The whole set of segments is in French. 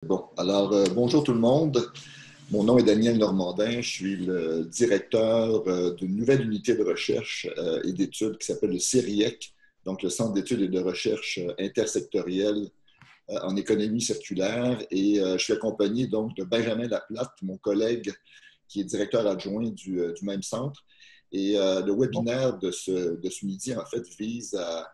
Bonjour tout le monde. Mon nom est Daniel Normandin. Je suis le directeur d'une nouvelle unité de recherche et d'études qui s'appelle le CIRIEC, donc le Centre d'études et de recherche intersectorielle en économie circulaire. Et je suis accompagné donc de Benjamin Laplate, mon collègue qui est directeur adjoint du même centre. Et le webinaire de ce midi, en fait, vise à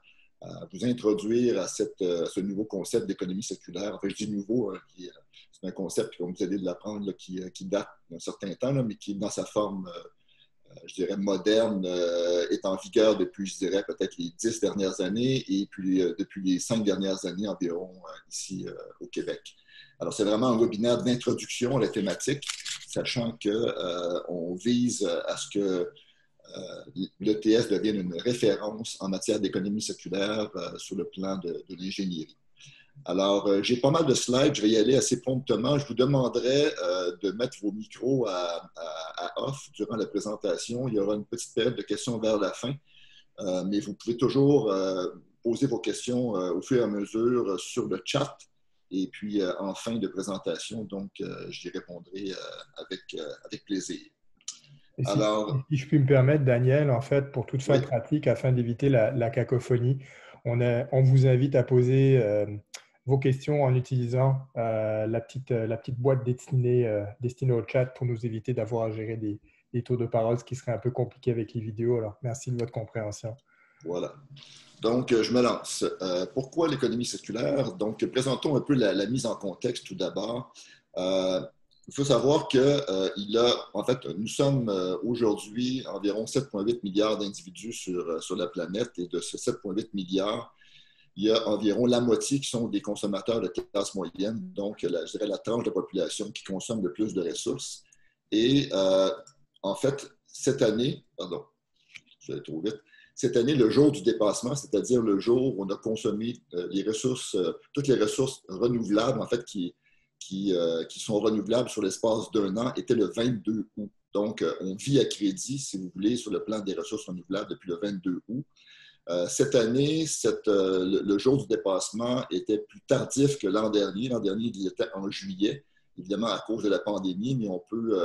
vous introduire à ce nouveau concept d'économie circulaire. En fait, je dis nouveau, c'est un concept, comme vous allez de l'apprendre, qui date d'un certain temps, là, mais qui, dans sa forme, je dirais, moderne, est en vigueur depuis, je dirais, peut-être les 10 dernières années et puis depuis les 5 dernières années environ ici au Québec. Alors, c'est vraiment un webinaire d'introduction à la thématique, sachant qu'on vise à ce que l'ETS devienne une référence en matière d'économie circulaire sur le plan de l'ingénierie. Alors, j'ai pas mal de slides, je vais y aller assez promptement. Je vous demanderai de mettre vos micros à off durant la présentation. Il y aura une petite période de questions vers la fin, mais vous pouvez toujours poser vos questions au fur et à mesure sur le chat. Et puis, en fin de présentation, donc, j'y répondrai avec plaisir. Et si je puis me permettre, Daniel, en fait, pour toute fin oui. pratique, afin d'éviter la cacophonie, on vous invite à poser vos questions en utilisant la petite boîte destinée au chat pour nous éviter d'avoir à gérer des tours de parole, ce qui serait un peu compliqué avec les vidéos. Alors, merci de votre compréhension. Voilà. Donc, je me lance. Pourquoi l'économie circulaire? Donc, présentons un peu la mise en contexte tout d'abord. Il faut savoir en fait, nous sommes aujourd'hui environ 7,8 milliards d'individus sur la planète et de ces 7,8 milliards, il y a environ la moitié qui sont des consommateurs de classe moyenne, donc je dirais la tranche de population qui consomme le plus de ressources. Et en fait, cette année, pardon, je vais aller trop vite, cette année, le jour du dépassement, c'est-à-dire le jour où on a consommé toutes les ressources renouvelables, en fait, qui sont renouvelables sur l'espace d'un an, était le 22 août. Donc, on vit à crédit, si vous voulez, sur le plan des ressources renouvelables depuis le 22 août. Cette année, le jour du dépassement était plus tardif que l'an dernier. L'an dernier, il était en juillet, évidemment à cause de la pandémie, mais on peut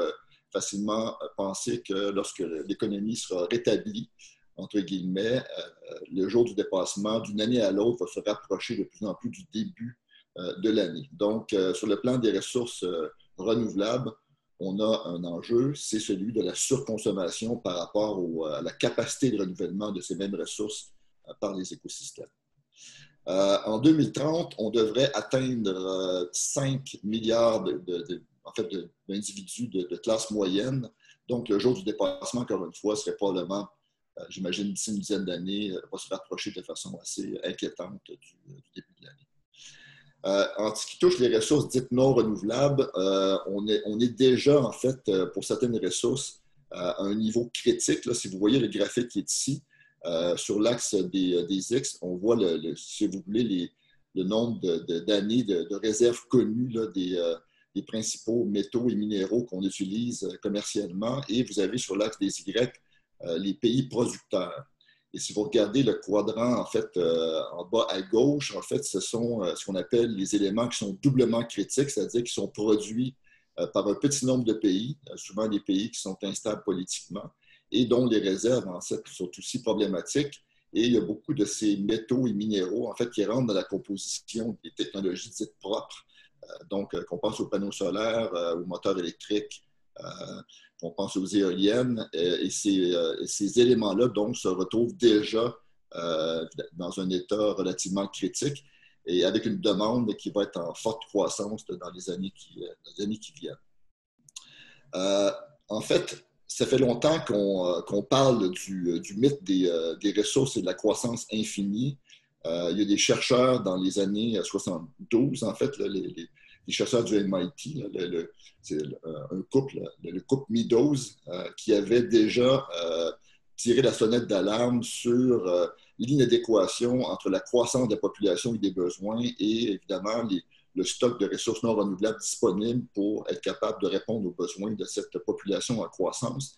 facilement penser que lorsque l'économie sera rétablie, entre guillemets, le jour du dépassement, d'une année à l'autre, va se rapprocher de plus en plus du début de l'année. Donc, sur le plan des ressources renouvelables, on a un enjeu, c'est celui de la surconsommation par rapport à la capacité de renouvellement de ces mêmes ressources par les écosystèmes. En 2030, on devrait atteindre 5 milliards d'individus de classe moyenne. Donc, le jour du dépassement, encore une fois, serait probablement, j'imagine, d'ici une dizaine d'années, va se rapprocher de façon assez inquiétante du début de l'année. En ce qui touche les ressources dites non renouvelables, on est déjà, en fait, pour certaines ressources, à un niveau critique. Là, si vous voyez le graphique qui est ici, sur l'axe des X, on voit, si vous voulez, le nombre d'années de réserves connues là, des principaux métaux et minéraux qu'on utilise commercialement. Et vous avez sur l'axe des Y les pays producteurs. Et si vous regardez le quadrant, en fait, en bas à gauche, en fait, ce sont ce qu'on appelle les éléments qui sont doublement critiques, c'est-à-dire qui sont produits par un petit nombre de pays, souvent des pays qui sont instables politiquement, et dont les réserves, en fait, sont aussi problématiques. Et il y a beaucoup de ces métaux et minéraux, en fait, qui rentrent dans la composition des technologies dites propres. Donc, qu'on pense aux panneaux solaires, aux moteurs électriques, on pense aux éoliennes, et ces éléments-là, donc, se retrouvent déjà dans un état relativement critique et avec une demande qui va être en forte croissance dans les années qui viennent. En fait, ça fait longtemps qu'on parle du mythe des ressources et de la croissance infinie. Il y a des chercheurs dans les années 72, en fait, les chercheurs du MIT, c'est un couple, le couple Meadows, qui avait déjà tiré la sonnette d'alarme sur l'inadéquation entre la croissance de la population et des besoins et évidemment le stock de ressources non renouvelables disponibles pour être capable de répondre aux besoins de cette population en croissance.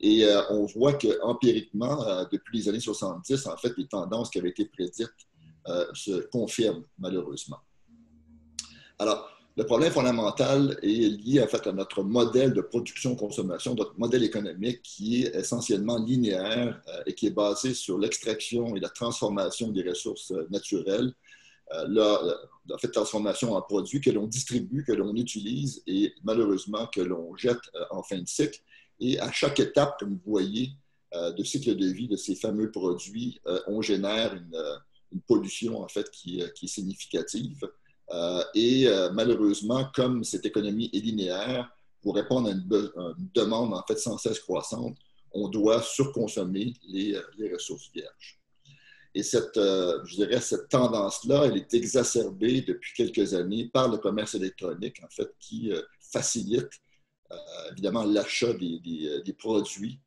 Et on voit qu'empiriquement, depuis les années 70, en fait, les tendances qui avaient été prédites se confirment malheureusement. Alors, Le problème fondamental est lié en fait, à notre modèle de production-consommation, notre modèle économique qui est essentiellement linéaire et qui est basé sur l'extraction et la transformation des ressources naturelles. En fait, transformation en produits que l'on distribue, que l'on utilise et malheureusement que l'on jette en fin de cycle. Et à chaque étape, comme vous voyez, de cycle de vie de ces fameux produits, on génère une pollution en fait, qui est significative. Malheureusement, comme cette économie est linéaire, pour répondre à une demande en fait sans cesse croissante, on doit surconsommer les ressources vierges. Et je dirais, cette tendance-là, elle est exacerbée depuis quelques années par le commerce électronique, en fait, qui facilite évidemment l'achat des produits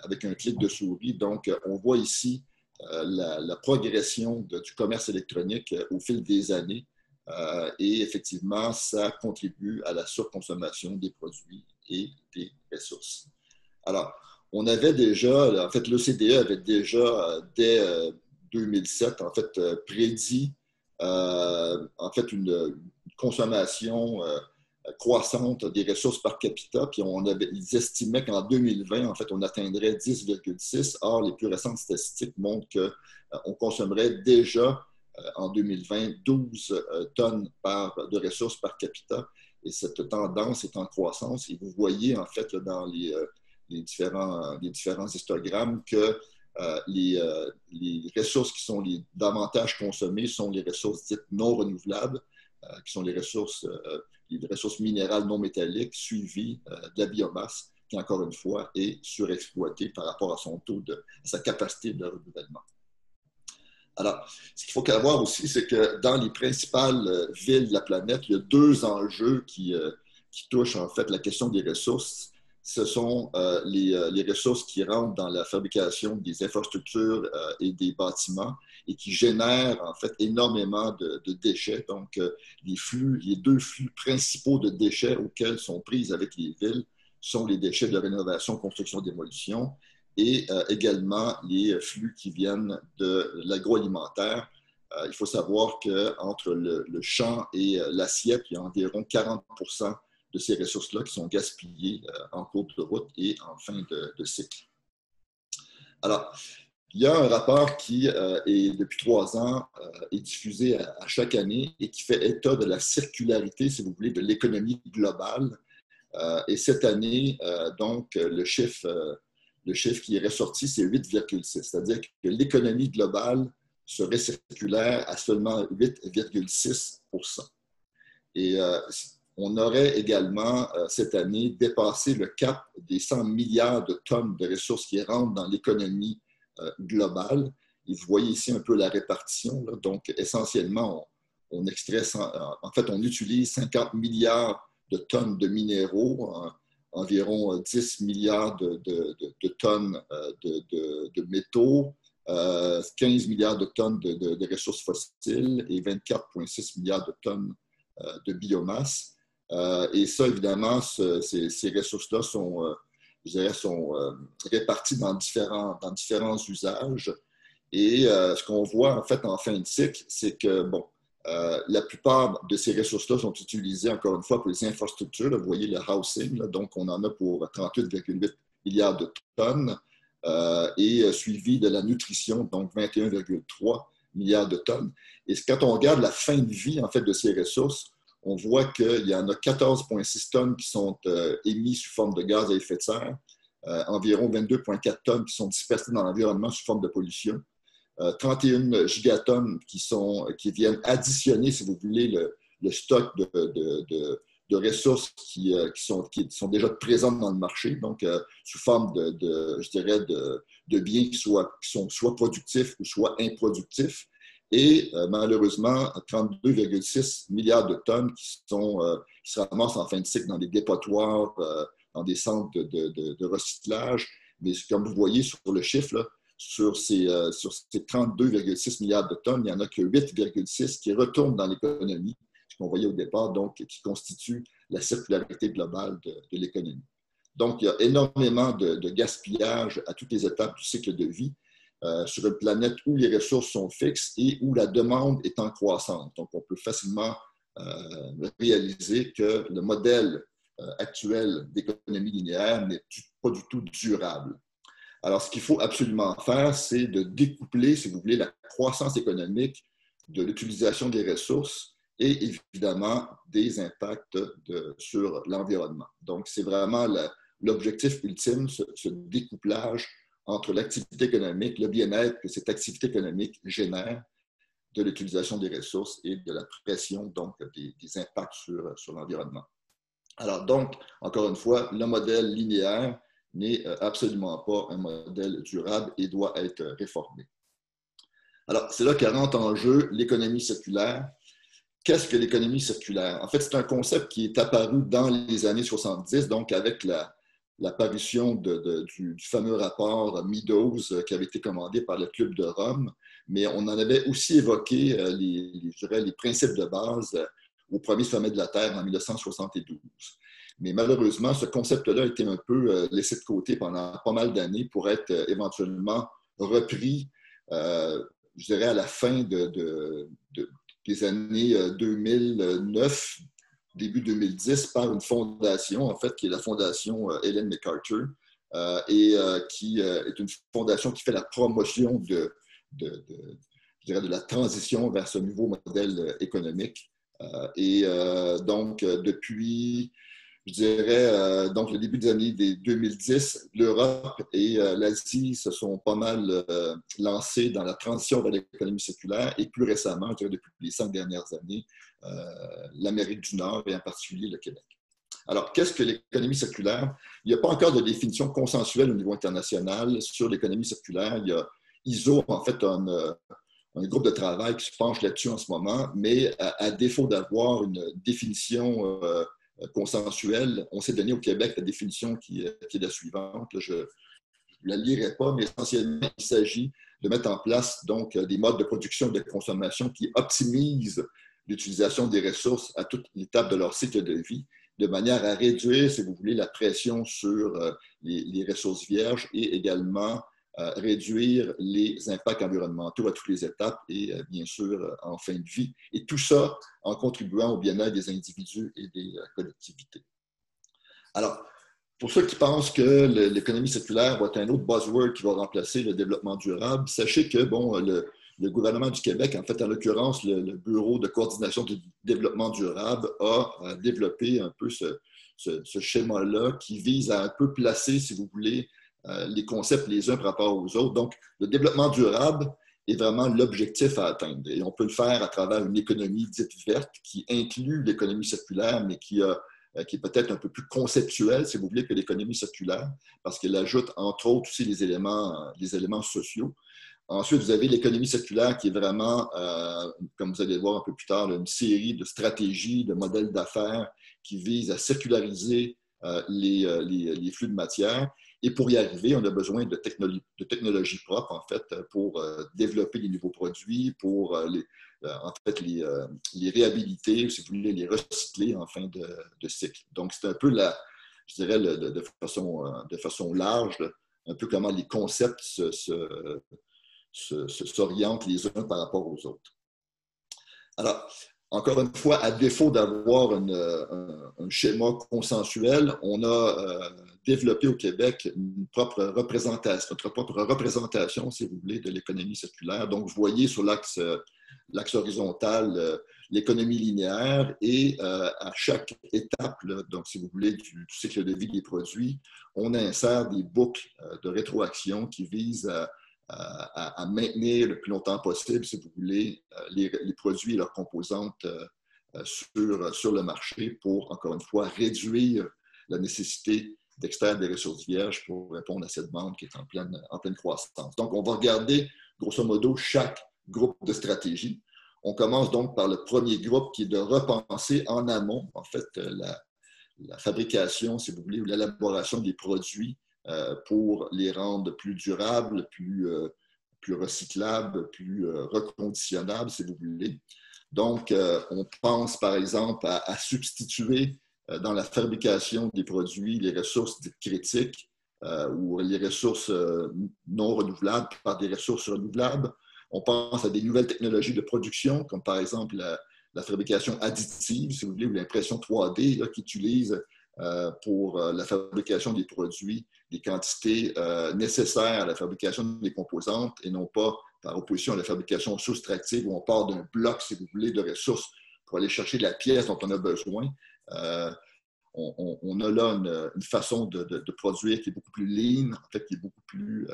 avec un clic de souris. Donc, on voit ici la progression du commerce électronique au fil des années. Et effectivement, ça contribue à la surconsommation des produits et des ressources. Alors, on avait déjà, en fait, l'OCDE avait déjà, dès 2007, en fait, prédit en fait, une consommation croissante des ressources par capita, puis ils estimaient qu'en 2020, en fait, on atteindrait 10,6. Or, les plus récentes statistiques montrent qu'on consommerait déjà en 2020 12 tonnes de ressources par capita. Et cette tendance est en croissance. Et vous voyez, en fait, là, dans les différents histogrammes que les ressources qui sont davantage consommées sont les ressources dites non renouvelables, qui sont les ressources minérales non métalliques, suivies de la biomasse, qui, encore une fois, est surexploitée par rapport à sa capacité de renouvellement. Alors, ce qu'il faut savoir aussi, c'est que dans les principales villes de la planète, il y a deux enjeux qui touchent en fait la question des ressources. Ce sont les ressourses qui rentrent dans la fabrication des infrastructures et des bâtiments et qui génèrent en fait énormément de déchets. Donc, les deux flux principaux de déchets auxquels sont prises avec les villes sont les déchets de rénovation, construction, démolition et également les flux qui viennent de l'agroalimentaire. Il faut savoir qu'entre le champ et l'assiette, il y a environ 40% de ces ressources-là qui sont gaspillées en cours de route et en fin de cycle. Alors, il y a un rapport qui, depuis 3 ans, est diffusé à chaque année et qui fait état de la circularité, si vous voulez, de l'économie globale. Et cette année, donc, le chiffre qui est ressorti, c'est 8,6. C'est-à-dire que l'économie globale serait circulaire à seulement 8,6%. Et on aurait également, cette année, dépassé le cap des 100 milliards de tonnes de ressources qui rentrent dans l'économie globale. Et vous voyez ici un peu la répartition. Là. Donc, essentiellement, on utilise 50 milliards de tonnes de minéraux, environ 10 milliards de tonnes de métaux, 15 milliards de tonnes de ressources fossiles et 24,6 milliards de tonnes de biomasse. Et ça, évidemment, ces ressources-là sont réparties dans différents usages. Et ce qu'on voit en fait en fin de cycle, c'est que, la plupart de ces ressources-là sont utilisées, encore une fois, pour les infrastructures. Là, vous voyez le housing, là, donc on en a pour 38,8 milliards de tonnes et suivi de la nutrition, donc 21,3 milliards de tonnes. Et quand on regarde la fin de vie, en fait, de ces ressources, on voit qu'il y en a 14,6 tonnes qui sont émises sous forme de gaz à effet de serre, environ 22,4 tonnes qui sont dispersées dans l'environnement sous forme de pollution, 31 gigatonnes qui viennent additionner, si vous voulez, le stock de ressources qui sont déjà présentes dans le marché, donc sous forme je dirais, de biens qui sont soit productifs ou soit improductifs. Et malheureusement, 32,6 milliards de tonnes qui se ramassent en fin de cycle dans des dépotoirs, dans des centres de recyclage. Mais comme vous voyez sur le chiffre, là, sur ces 32,6 milliards de tonnes, il n'y en a que 8,6 qui retournent dans l'économie, ce qu'on voyait au départ, donc qui constitue la circularité globale de l'économie. Donc, il y a énormément de gaspillage à toutes les étapes du cycle de vie sur une planète où les ressources sont fixes et où la demande est en croissance. Donc, on peut facilement réalisé que le modèle actuel d'économie linéaire n'est pas du tout durable. Alors, ce qu'il faut absolument faire, c'est de découpler, si vous voulez, la croissance économique de l'utilisation des ressources et évidemment des impacts sur l'environnement. Donc, c'est vraiment l'objectif ultime, ce découplage entre l'activité économique, le bien-être que cette activité économique génère de l'utilisation des ressources et de la pression, donc des impacts sur l'environnement. Alors donc, encore une fois, le modèle linéaire n'est absolument pas un modèle durable et doit être réformé. Alors, c'est là qu'elle rentre en jeu l'économie circulaire. Qu'est-ce que l'économie circulaire? En fait, c'est un concept qui est apparu dans les années 70, donc avec l'apparition du fameux rapport Meadows qui avait été commandé par le Club de Rome, mais on en avait aussi évoqué les principes de base au premier sommet de la Terre en 1972. Mais malheureusement, ce concept-là a été un peu laissé de côté pendant pas mal d'années pour être éventuellement repris, je dirais, à la fin des années 2009, début 2010, par une fondation, en fait, qui est la fondation Ellen MacArthur, et qui est une fondation qui fait la promotion je dirais, de la transition vers ce nouveau modèle économique. Donc, depuis, je dirais, donc le début des années 2010, l'Europe et l'Asie se sont pas mal lancés dans la transition vers l'économie circulaire et plus récemment, je dirais depuis les 5 dernières années, l'Amérique du Nord et en particulier le Québec. Alors, qu'est-ce que l'économie circulaire? Il n'y a pas encore de définition consensuelle au niveau international sur l'économie circulaire. Il y a ISO, en fait, un groupe de travail qui se penche là-dessus en ce moment, mais à défaut d'avoir une définition consensuelle, on s'est donné au Québec la définition qui est la suivante. Là, je ne la lirai pas, mais essentiellement, il s'agit de mettre en place donc des modes de production et de consommation qui optimisent l'utilisation des ressources à toute l'étape de leur cycle de vie, de manière à réduire, si vous voulez, la pression sur les ressources vierges et également réduire les impacts environnementaux à toutes les étapes et bien sûr en fin de vie. Et tout ça en contribuant au bien-être des individus et des collectivités. Alors, pour ceux qui pensent que l'économie circulaire va être un autre buzzword qui va remplacer le développement durable, sachez que bon, le gouvernement du Québec, en fait, en l'occurrence, le Bureau de coordination du développement durable a développé un peu ce schéma-là qui vise à un peu placer, si vous voulez, les concepts les uns par rapport aux autres. Donc, le développement durable est vraiment l'objectif à atteindre. Et on peut le faire à travers une économie dite verte qui inclut l'économie circulaire, mais qui est peut-être un peu plus conceptuelle, si vous voulez, que l'économie circulaire, parce qu'elle ajoute, entre autres, aussi les éléments sociaux. Ensuite, vous avez l'économie circulaire qui est vraiment, comme vous allez le voir un peu plus tard, une série de stratégies, de modèles d'affaires qui visent à circulariser les flux de matière. Et pour y arriver, on a besoin de technologies propres, en fait, pour développer les nouveaux produits, pour en fait, les réhabiliter, si vous voulez, les recycler en fin de cycle. Donc, c'est un peu, je dirais, de façon large, un peu comment les concepts s'orientent les uns par rapport aux autres. Alors, encore une fois, à défaut d'avoir un schéma consensuel, on a développé au Québec notre propre représentation, si vous voulez, de l'économie circulaire. Donc, vous voyez sur l'axe horizontal l'économie linéaire et à chaque étape, là, donc, si vous voulez, du cycle de vie des produits, on insère des boucles de rétroaction qui visent à maintenir le plus longtemps possible, si vous voulez, les produits et leurs composantes sur le marché pour, encore une fois, réduire la nécessité d'extraire des ressources vierges pour répondre à cette demande qui est en pleine croissance. Donc, on va regarder, grosso modo, chaque groupe de stratégie. On commence donc par le premier groupe qui est de repenser en amont, en fait, la fabrication, si vous voulez, ou l'élaboration des produits pour les rendre plus durables, plus recyclables, plus reconditionnables, si vous voulez. Donc, on pense par exemple à substituer dans la fabrication des produits les ressources dites critiques ou les ressources non renouvelables par des ressources renouvelables. On pense à des nouvelles technologies de production, comme par exemple la fabrication additive, si vous voulez, ou l'impression 3D là, qui utilise pour la fabrication des produits les quantités nécessaires à la fabrication des composantes et non pas par opposition à la fabrication soustractive où on part d'un bloc, si vous voulez, de ressources pour aller chercher la pièce dont on a besoin. On a là une façon de produire qui est beaucoup plus lean, en fait, qui est beaucoup plus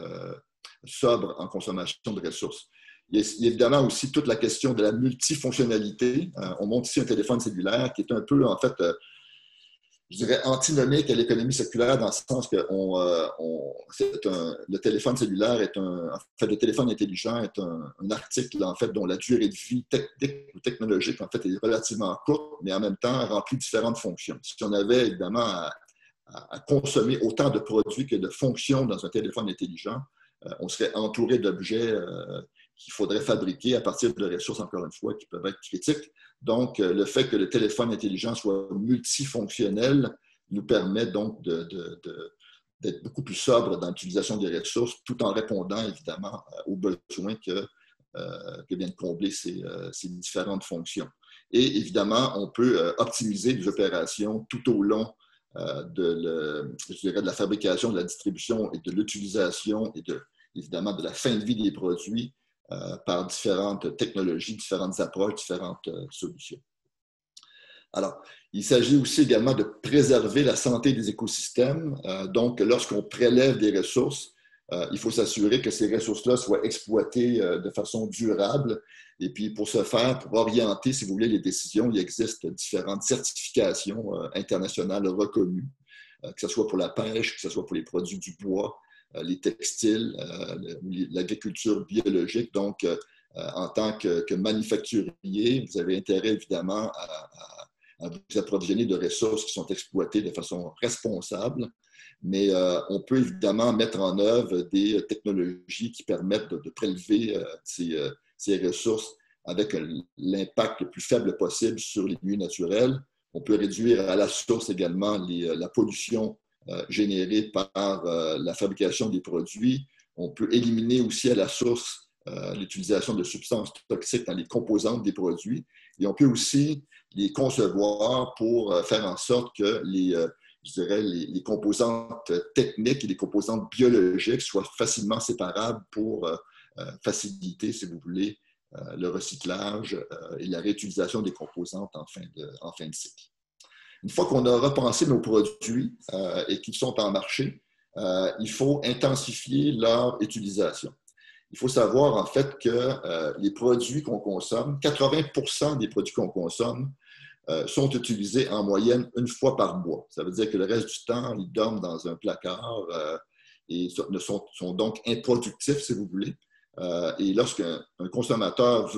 sobre en consommation de ressources. Il y a évidemment aussi toute la question de la multifonctionnalité. On montre ici un téléphone cellulaire qui est un peu, en fait, je dirais, antinomique à l'économie circulaire dans le sens que le téléphone cellulaire est en fait, le téléphone intelligent est un article, en fait, dont la durée de vie technique ou technologique, en fait, est relativement courte, mais en même temps remplit différentes fonctions. Si on avait, évidemment, à consommer autant de produits que de fonctions dans un téléphone intelligent, on serait entouré d'objets qu'il faudrait fabriquer à partir de ressources, encore une fois, qui peuvent être critiques. Donc, le fait que le téléphone intelligent soit multifonctionnel nous permet donc d'être beaucoup plus sobre dans l'utilisation des ressources, tout en répondant évidemment aux besoins que viennent combler ces différentes fonctions. Et évidemment, on peut optimiser les opérations tout au long de la fabrication, de la distribution et de l'utilisation et évidemment de la fin de vie des produits par différentes technologies, différentes approches, différentes solutions. Alors, il s'agit aussi également de préserver la santé des écosystèmes. Donc, lorsqu'on prélève des ressources, il faut s'assurer que ces ressources-là soient exploitées de façon durable. Et puis, pour ce faire, pour orienter, si vous voulez, les décisions, il existe différentes certifications internationales reconnues, que ce soit pour la pêche, que ce soit pour les produits du bois, les textiles, l'agriculture biologique. Donc, en tant que manufacturier, vous avez intérêt, évidemment, à vous approvisionner de ressources qui sont exploitées de façon responsable. Mais on peut évidemment mettre en œuvre des technologies qui permettent de prélever ces ressources avec l'impact le plus faible possible sur les milieux naturels. On peut réduire à la source également la pollution générée par la fabrication des produits. On peut éliminer aussi à la source l'utilisation de substances toxiques dans les composantes des produits. Et on peut aussi les concevoir pour faire en sorte que je dirais, les composantes techniques et les composantes biologiques soient facilement séparables pour faciliter, si vous voulez, le recyclage et la réutilisation des composantes en fin de cycle. Une fois qu'on a repensé nos produits et qu'ils sont en marché, il faut intensifier leur utilisation. Il faut savoir en fait que les produits qu'on consomme, 80% des produits qu'on consomme sont utilisés en moyenne une fois par mois. Ça veut dire que le reste du temps, ils dorment dans un placard et sont donc improductifs, si vous voulez. Et lorsqu'un consommateur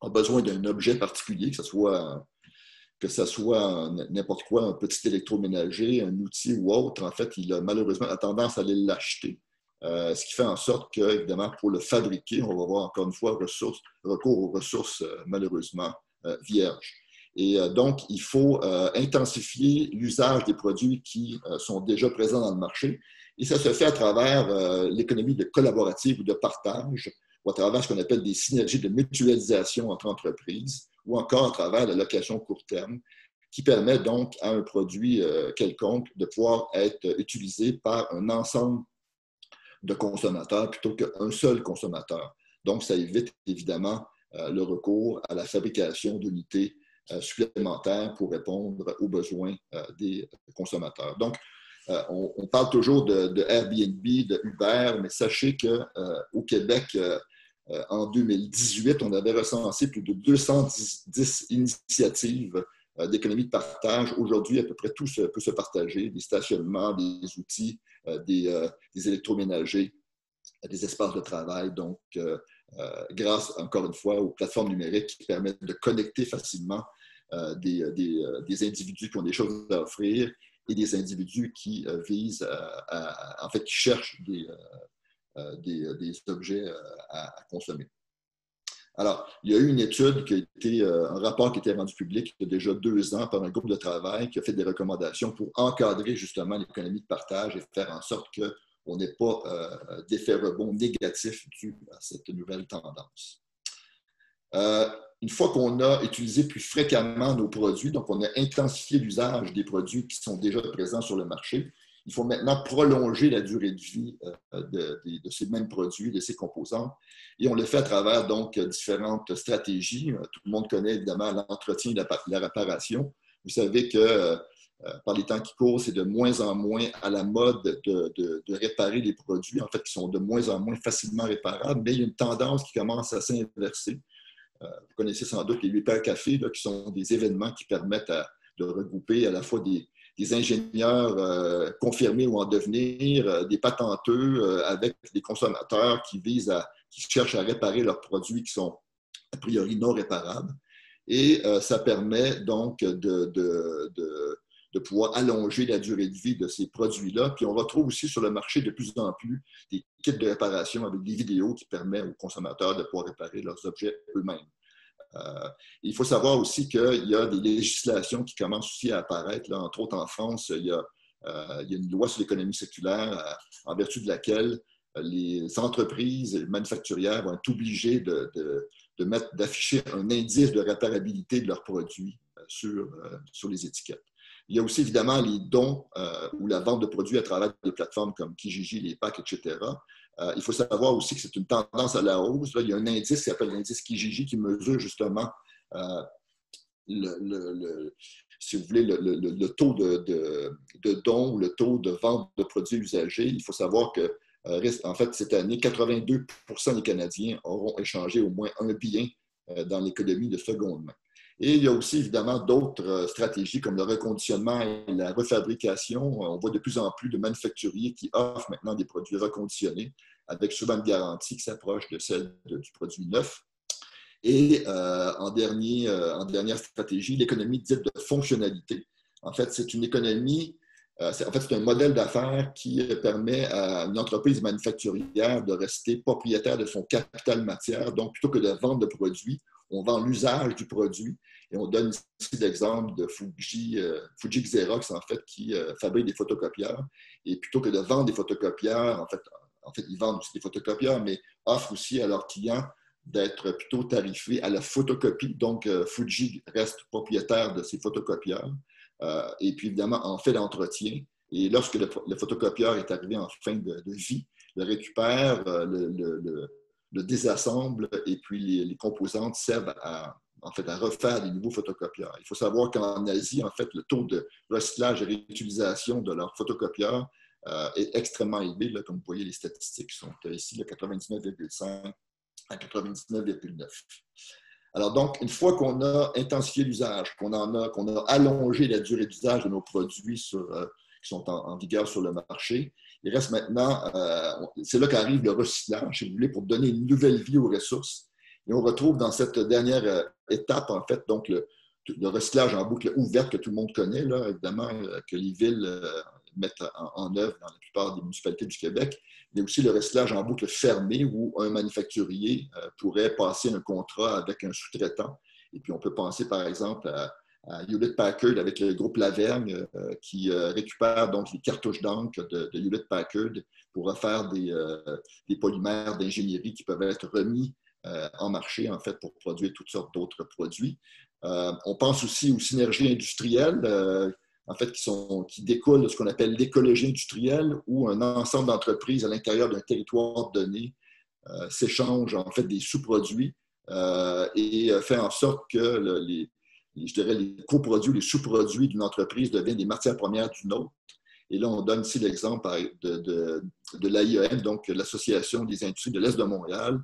a besoin d'un objet particulier, que ce soit n'importe quoi, un petit électroménager, un outil ou autre, en fait, il a malheureusement tendance à aller l'acheter. Ce qui fait en sorte que, évidemment, pour le fabriquer, on va avoir encore une fois recours aux ressources malheureusement vierges. Et donc, il faut intensifier l'usage des produits qui sont déjà présents dans le marché. Et ça se fait à travers l'économie de collaborative ou de partage, ou à travers ce qu'on appelle des synergies de mutualisation entre entreprises, ou encore à travers la location court terme, qui permet donc à un produit quelconque de pouvoir être utilisé par un ensemble de consommateurs plutôt qu'un seul consommateur. Donc, ça évite évidemment le recours à la fabrication d'unités supplémentaires pour répondre aux besoins des consommateurs. Donc, on parle toujours de Airbnb, de Uber, mais sachez qu'au Québec, en 2018, on avait recensé plus de 210 initiatives d'économie de partage. Aujourd'hui, à peu près tout peut se partager, des stationnements, des outils, des électroménagers, des espaces de travail. Donc, grâce, encore une fois, aux plateformes numériques qui permettent de connecter facilement des individus qui ont des choses à offrir et des individus qui visent, en fait, qui cherchent des objets à consommer. Alors, il y a eu une étude un rapport qui a été rendu public il y a déjà 2 ans par un groupe de travail qui a fait des recommandations pour encadrer justement l'économie de partage et faire en sorte qu'on n'ait pas d'effet rebond négatif dû à cette nouvelle tendance. une fois qu'on a utilisé plus fréquemment nos produits, donc on a intensifié l'usage des produits qui sont déjà présents sur le marché, il faut maintenant prolonger la durée de vie de ces mêmes produits, de ces composants. Et on le fait à travers donc différentes stratégies. Tout le monde connaît évidemment l'entretien et la réparation. Vous savez que par les temps qui courent, c'est de moins en moins à la mode de réparer les produits, en fait, qui sont de moins en moins facilement réparables, mais il y a une tendance qui commence à s'inverser. Vous connaissez sans doute les hypercafés, qui sont des événements qui permettent de regrouper à la fois des ingénieurs confirmés ou en devenir, des patenteux avec des consommateurs qui cherchent à réparer leurs produits qui sont a priori non réparables. Et ça permet donc de pouvoir allonger la durée de vie de ces produits-là. Puis on retrouve aussi sur le marché de plus en plus des kits de réparation avec des vidéos qui permettent aux consommateurs de pouvoir réparer leurs objets eux-mêmes. Il faut savoir aussi qu'il y a des législations qui commencent aussi à apparaître. Là, entre autres, en France, il y a une loi sur l'économie circulaire en vertu de laquelle les entreprises manufacturières vont être obligées d'afficher un indice de réparabilité de leurs produits sur les étiquettes. Il y a aussi évidemment les dons ou la vente de produits à travers des plateformes comme Kijiji, les packs, etc. Il faut savoir aussi que c'est une tendance à la hausse. Là, il y a un indice qui s'appelle l'indice Kijiji qui mesure justement si vous voulez, le taux de dons ou le taux de vente de produits usagés. Il faut savoir que, en fait, cette année, 82% des Canadiens auront échangé au moins un bien dans l'économie de seconde main. Et il y a aussi évidemment d'autres stratégies comme le reconditionnement et la refabrication. On voit de plus en plus de manufacturiers qui offrent maintenant des produits reconditionnés avec souvent une garantie qui s'approche de celle du produit neuf. Et en dernière stratégie, l'économie dite de fonctionnalité. En fait, c'est une économie, c'est un modèle d'affaires qui permet à une entreprise manufacturière de rester propriétaire de son capital matière. Donc, plutôt que de vendre de produits, on vend l'usage du produit. Et on donne ici l'exemple de Fuji Xerox, en fait, qui fabrique des photocopieurs. Et plutôt que de vendre des photocopieurs, en fait, ils vendent aussi des photocopieurs, mais offrent aussi à leurs clients d'être plutôt tarifés à la photocopie. Donc, Fuji reste propriétaire de ses photocopieurs et puis, évidemment, en fait l'entretien. Et lorsque le photocopieur est arrivé en fin de vie, le récupère, le désassemble et puis les composantes servent à refaire des nouveaux photocopieurs. Il faut savoir qu'en Asie, en fait, le taux de recyclage et réutilisation de leurs photocopieurs est extrêmement élevé. Là, comme vous voyez, les statistiques sont ici, 99,5 à 99,9. Alors donc, une fois qu'on a intensifié l'usage, qu'on a allongé la durée d'usage de nos produits qui sont en vigueur sur le marché, il reste maintenant, c'est là qu'arrive le recyclage, si vous voulez, pour donner une nouvelle vie aux ressources. Et on retrouve dans cette dernière étape, en fait, donc le recyclage en boucle ouverte que tout le monde connaît, là, évidemment, que les villes mettent en œuvre dans la plupart des municipalités du Québec, mais aussi le recyclage en boucle fermée où un manufacturier pourrait passer un contrat avec un sous-traitant. Et puis, on peut penser, par exemple, à Hewlett Packard avec le groupe Lavergne qui récupère donc les cartouches d'encre de Hewlett Packard pour refaire des polymères d'ingénierie qui peuvent être remis en marché, en fait, pour produire toutes sortes d'autres produits. On pense aussi aux synergies industrielles en fait, qui découlent de ce qu'on appelle l'écologie industrielle, où un ensemble d'entreprises à l'intérieur d'un territoire donné s'échangent en fait des sous-produits et fait en sorte que les coproduits, les sous-produits d'une entreprise deviennent des matières premières d'une autre. Et là, on donne ici l'exemple de l'AIEM, donc l'Association des industries de l'Est de Montréal,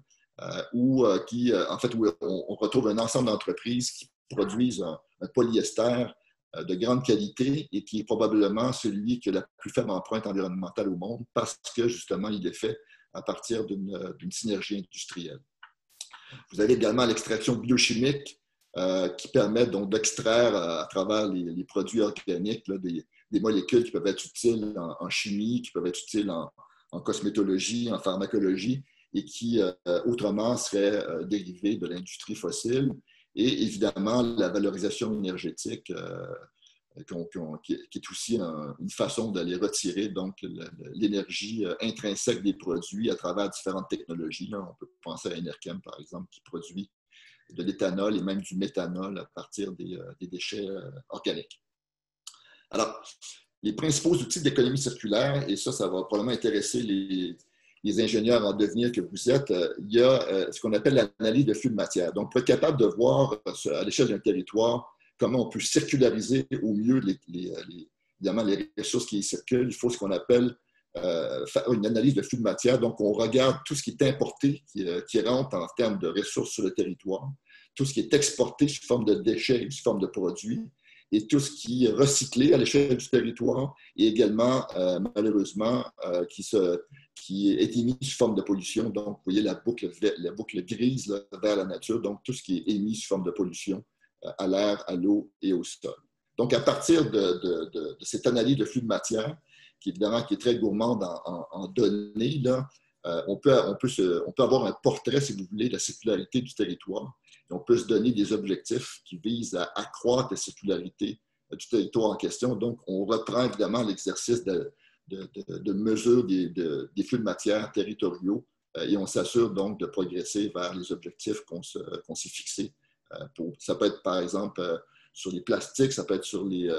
où on retrouve un ensemble d'entreprises qui produisent un polyester de grande qualité et qui est probablement celui qui a la plus faible empreinte environnementale au monde parce que, justement, il est fait à partir d'une synergie industrielle. Vous avez également l'extraction biochimique qui permet donc d'extraire à travers les produits organiques là, des molécules qui peuvent être utiles en chimie, qui peuvent être utiles en cosmétologie, en pharmacologie et qui, autrement, seraient dérivées de l'industrie fossile. Et évidemment, la valorisation énergétique qui est aussi une façon d'aller retirer donc l'énergie intrinsèque des produits à travers différentes technologies. Là, on peut penser à Enerchem, par exemple, qui produit de l'éthanol et même du méthanol à partir des déchets organiques. Alors, les principaux outils d'économie circulaire, et ça va probablement intéresser les ingénieurs en devenir que vous êtes, il y a ce qu'on appelle l'analyse de flux de matière. Donc, pour être capable de voir à l'échelle d'un territoire comment on peut circulariser au mieux évidemment, les ressources qui y circulent, il faut ce qu'on appelle une analyse de flux de matière. Donc, on regarde tout ce qui est importé, qui rentre en termes de ressources sur le territoire, tout ce qui est exporté sous forme de déchets, sous forme de produits, et tout ce qui est recyclé à l'échelle du territoire, et également, malheureusement, qui est émis sous forme de pollution. Donc, vous voyez la boucle grise là, vers la nature, donc tout ce qui est émis sous forme de pollution à l'air, à l'eau et au sol. Donc, à partir de cette analyse de flux de matière, qui évidemment qui est très gourmande en données, là, on peut avoir un portrait, si vous voulez, de la circularité du territoire. Et on peut se donner des objectifs qui visent à accroître la circularité du territoire en question. Donc, on reprend évidemment l'exercice de mesure des flux de matière territoriaux et on s'assure donc de progresser vers les objectifs qu'on s'est fixés. Ça peut être, par exemple, sur les plastiques, ça peut être sur les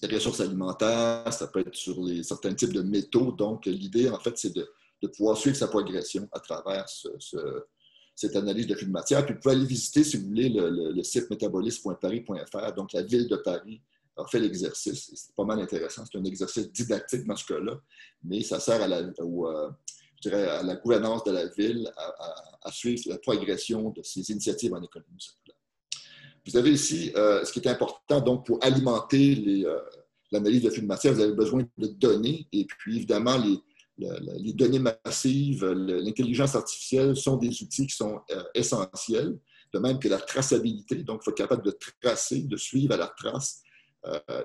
ressources alimentaires, ça peut être sur certains types de métaux. Donc, l'idée, en fait, c'est de pouvoir suivre sa progression à travers cette analyse de flux de matière. Puis, vous pouvez aller visiter, si vous voulez, le site métabolisme.paris.fr. Donc, la ville de Paris a fait l'exercice. C'est pas mal intéressant. C'est un exercice didactique dans ce cas-là, mais ça sert à la gouvernance de la ville à suivre la progression de ces initiatives en économie circulaire. Vous avez ici ce qui est important, donc, pour alimenter l'analyse de flux de matière, vous avez besoin de données. Et puis, évidemment, les données massives, l'intelligence artificielle sont des outils qui sont essentiels, de même que la traçabilité. Donc, il faut être capable de tracer, de suivre à la trace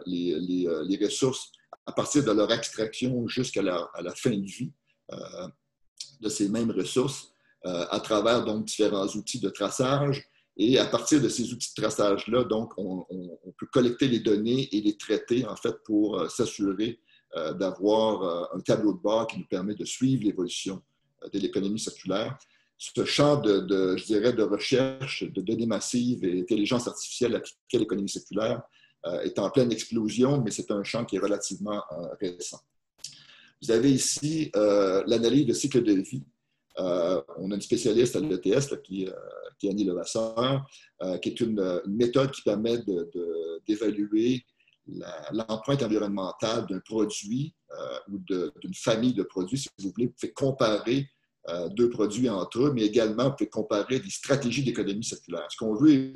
les ressources à partir de leur extraction jusqu'à la fin de vie de ces mêmes ressources à travers donc différents outils de traçage. Et à partir de ces outils de traçage-là, donc, on peut collecter les données et les traiter, en fait, pour s'assurer d'avoir un tableau de bord qui nous permet de suivre l'évolution de l'économie circulaire. Ce champ je dirais, de recherche de données massives et d'intelligence artificielle appliquée à l'économie circulaire est en pleine explosion, mais c'est un champ qui est relativement récent. Vous avez ici l'analyse de cycle de vie. On a une spécialiste à l'ETS qui est Annie Levasseur, qui est une méthode qui permet d'évaluer l'empreinte environnementale d'un produit ou d'une famille de produits. Si vous voulez, vous pouvez comparer deux produits entre eux, mais également vous pouvez comparer des stratégies d'économie circulaire. Ce qu'on veut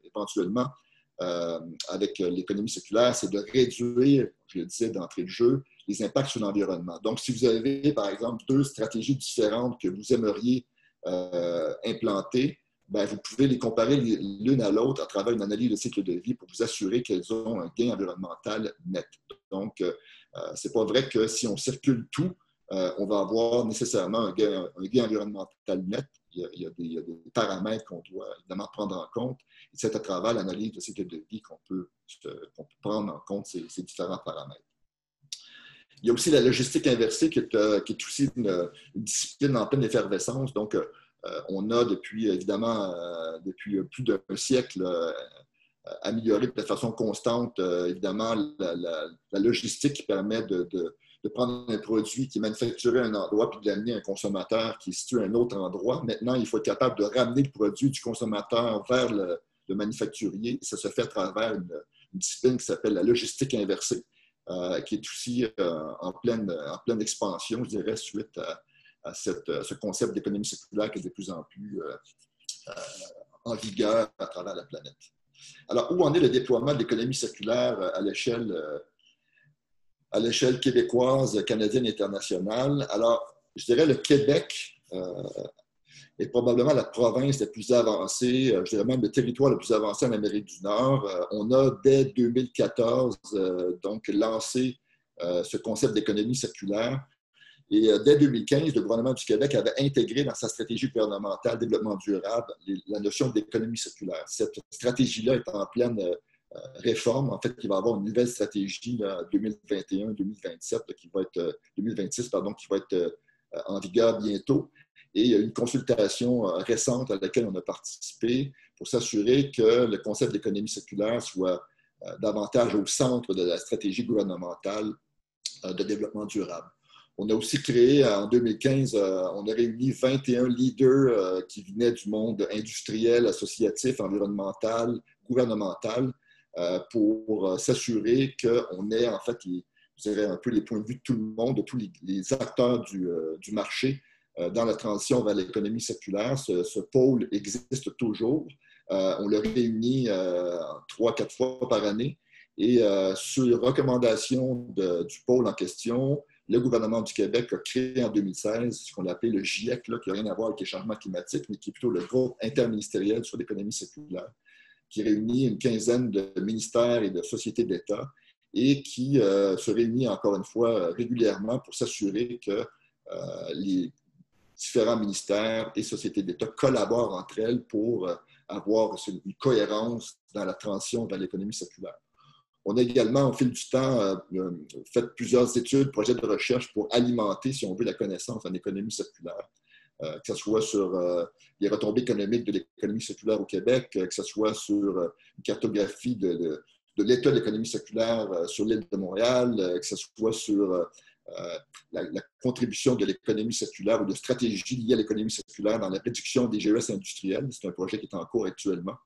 éventuellement avec l'économie circulaire, c'est de réduire, je le disais d'entrée de jeu, les impacts sur l'environnement. Donc, si vous avez, par exemple, deux stratégies différentes que vous aimeriez implanter, bien, vous pouvez les comparer l'une à l'autre à travers une analyse de cycle de vie pour vous assurer qu'elles ont un gain environnemental net. Donc, ce n'est pas vrai que si on circule tout, on va avoir nécessairement un gain environnemental net. Il y a des paramètres qu'on doit évidemment prendre en compte. Et c'est à travers l'analyse de cycle de vie qu'on peut prendre en compte ces différents paramètres. Il y a aussi la logistique inversée qui est aussi une discipline en pleine effervescence. Donc, on a depuis plus d'un siècle amélioré de façon constante, évidemment, la logistique qui permet de prendre un produit qui est manufacturé à un endroit puis de l'amener à un consommateur qui est situé à un autre endroit. Maintenant, il faut être capable de ramener le produit du consommateur vers le manufacturier. Et ça se fait à travers une discipline qui s'appelle la logistique inversée, qui est aussi en pleine expansion, je dirais, suite à ce concept d'économie circulaire qui est de plus en plus en vigueur à travers la planète. Alors, où en est le déploiement de l'économie circulaire à l'échelle québécoise, canadienne et internationale? Alors, je dirais le Québec est probablement la province la plus avancée, je dirais même le territoire le plus avancé en Amérique du Nord. On a, dès 2014, donc lancé ce concept d'économie circulaire. Et dès 2015, le gouvernement du Québec avait intégré dans sa stratégie gouvernementale de développement durable la notion d'économie circulaire. Cette stratégie-là est en pleine réforme. En fait, il va y avoir une nouvelle stratégie 2021-2027 qui va être 2026, pardon, qui va être en vigueur bientôt. Et il y a eu une consultation récente à laquelle on a participé pour s'assurer que le concept d'économie circulaire soit davantage au centre de la stratégie gouvernementale de développement durable. On a aussi créé, en 2015, on a réuni 21 leaders qui venaient du monde industriel, associatif, environnemental, gouvernemental, pour s'assurer qu'on ait en fait, je dirais un peu les points de vue de tout le monde, de tous les acteurs du marché dans la transition vers l'économie circulaire. Ce pôle existe toujours. On le réunit 3-4 fois par année. Et sur recommandation du pôle en question, le gouvernement du Québec a créé en 2016 ce qu'on a appelé le GIEC, là, qui n'a rien à voir avec les changements climatiques, mais qui est plutôt le groupe interministériel sur l'économie circulaire, qui réunit une quinzaine de ministères et de sociétés d'État et qui se réunit encore une fois régulièrement pour s'assurer que les différents ministères et sociétés d'État collaborent entre elles pour avoir une cohérence dans la transition vers l'économie circulaire. On a également, au fil du temps, fait plusieurs études, projets de recherche pour alimenter, si on veut, la connaissance en économie circulaire, que ce soit sur les retombées économiques de l'économie circulaire au Québec, que ce soit sur une cartographie de l'état de l'économie circulaire sur l'île de Montréal, que ce soit sur la contribution de l'économie circulaire ou de stratégies liées à l'économie circulaire dans la réduction des GES industriels. C'est un projet qui est en cours actuellement.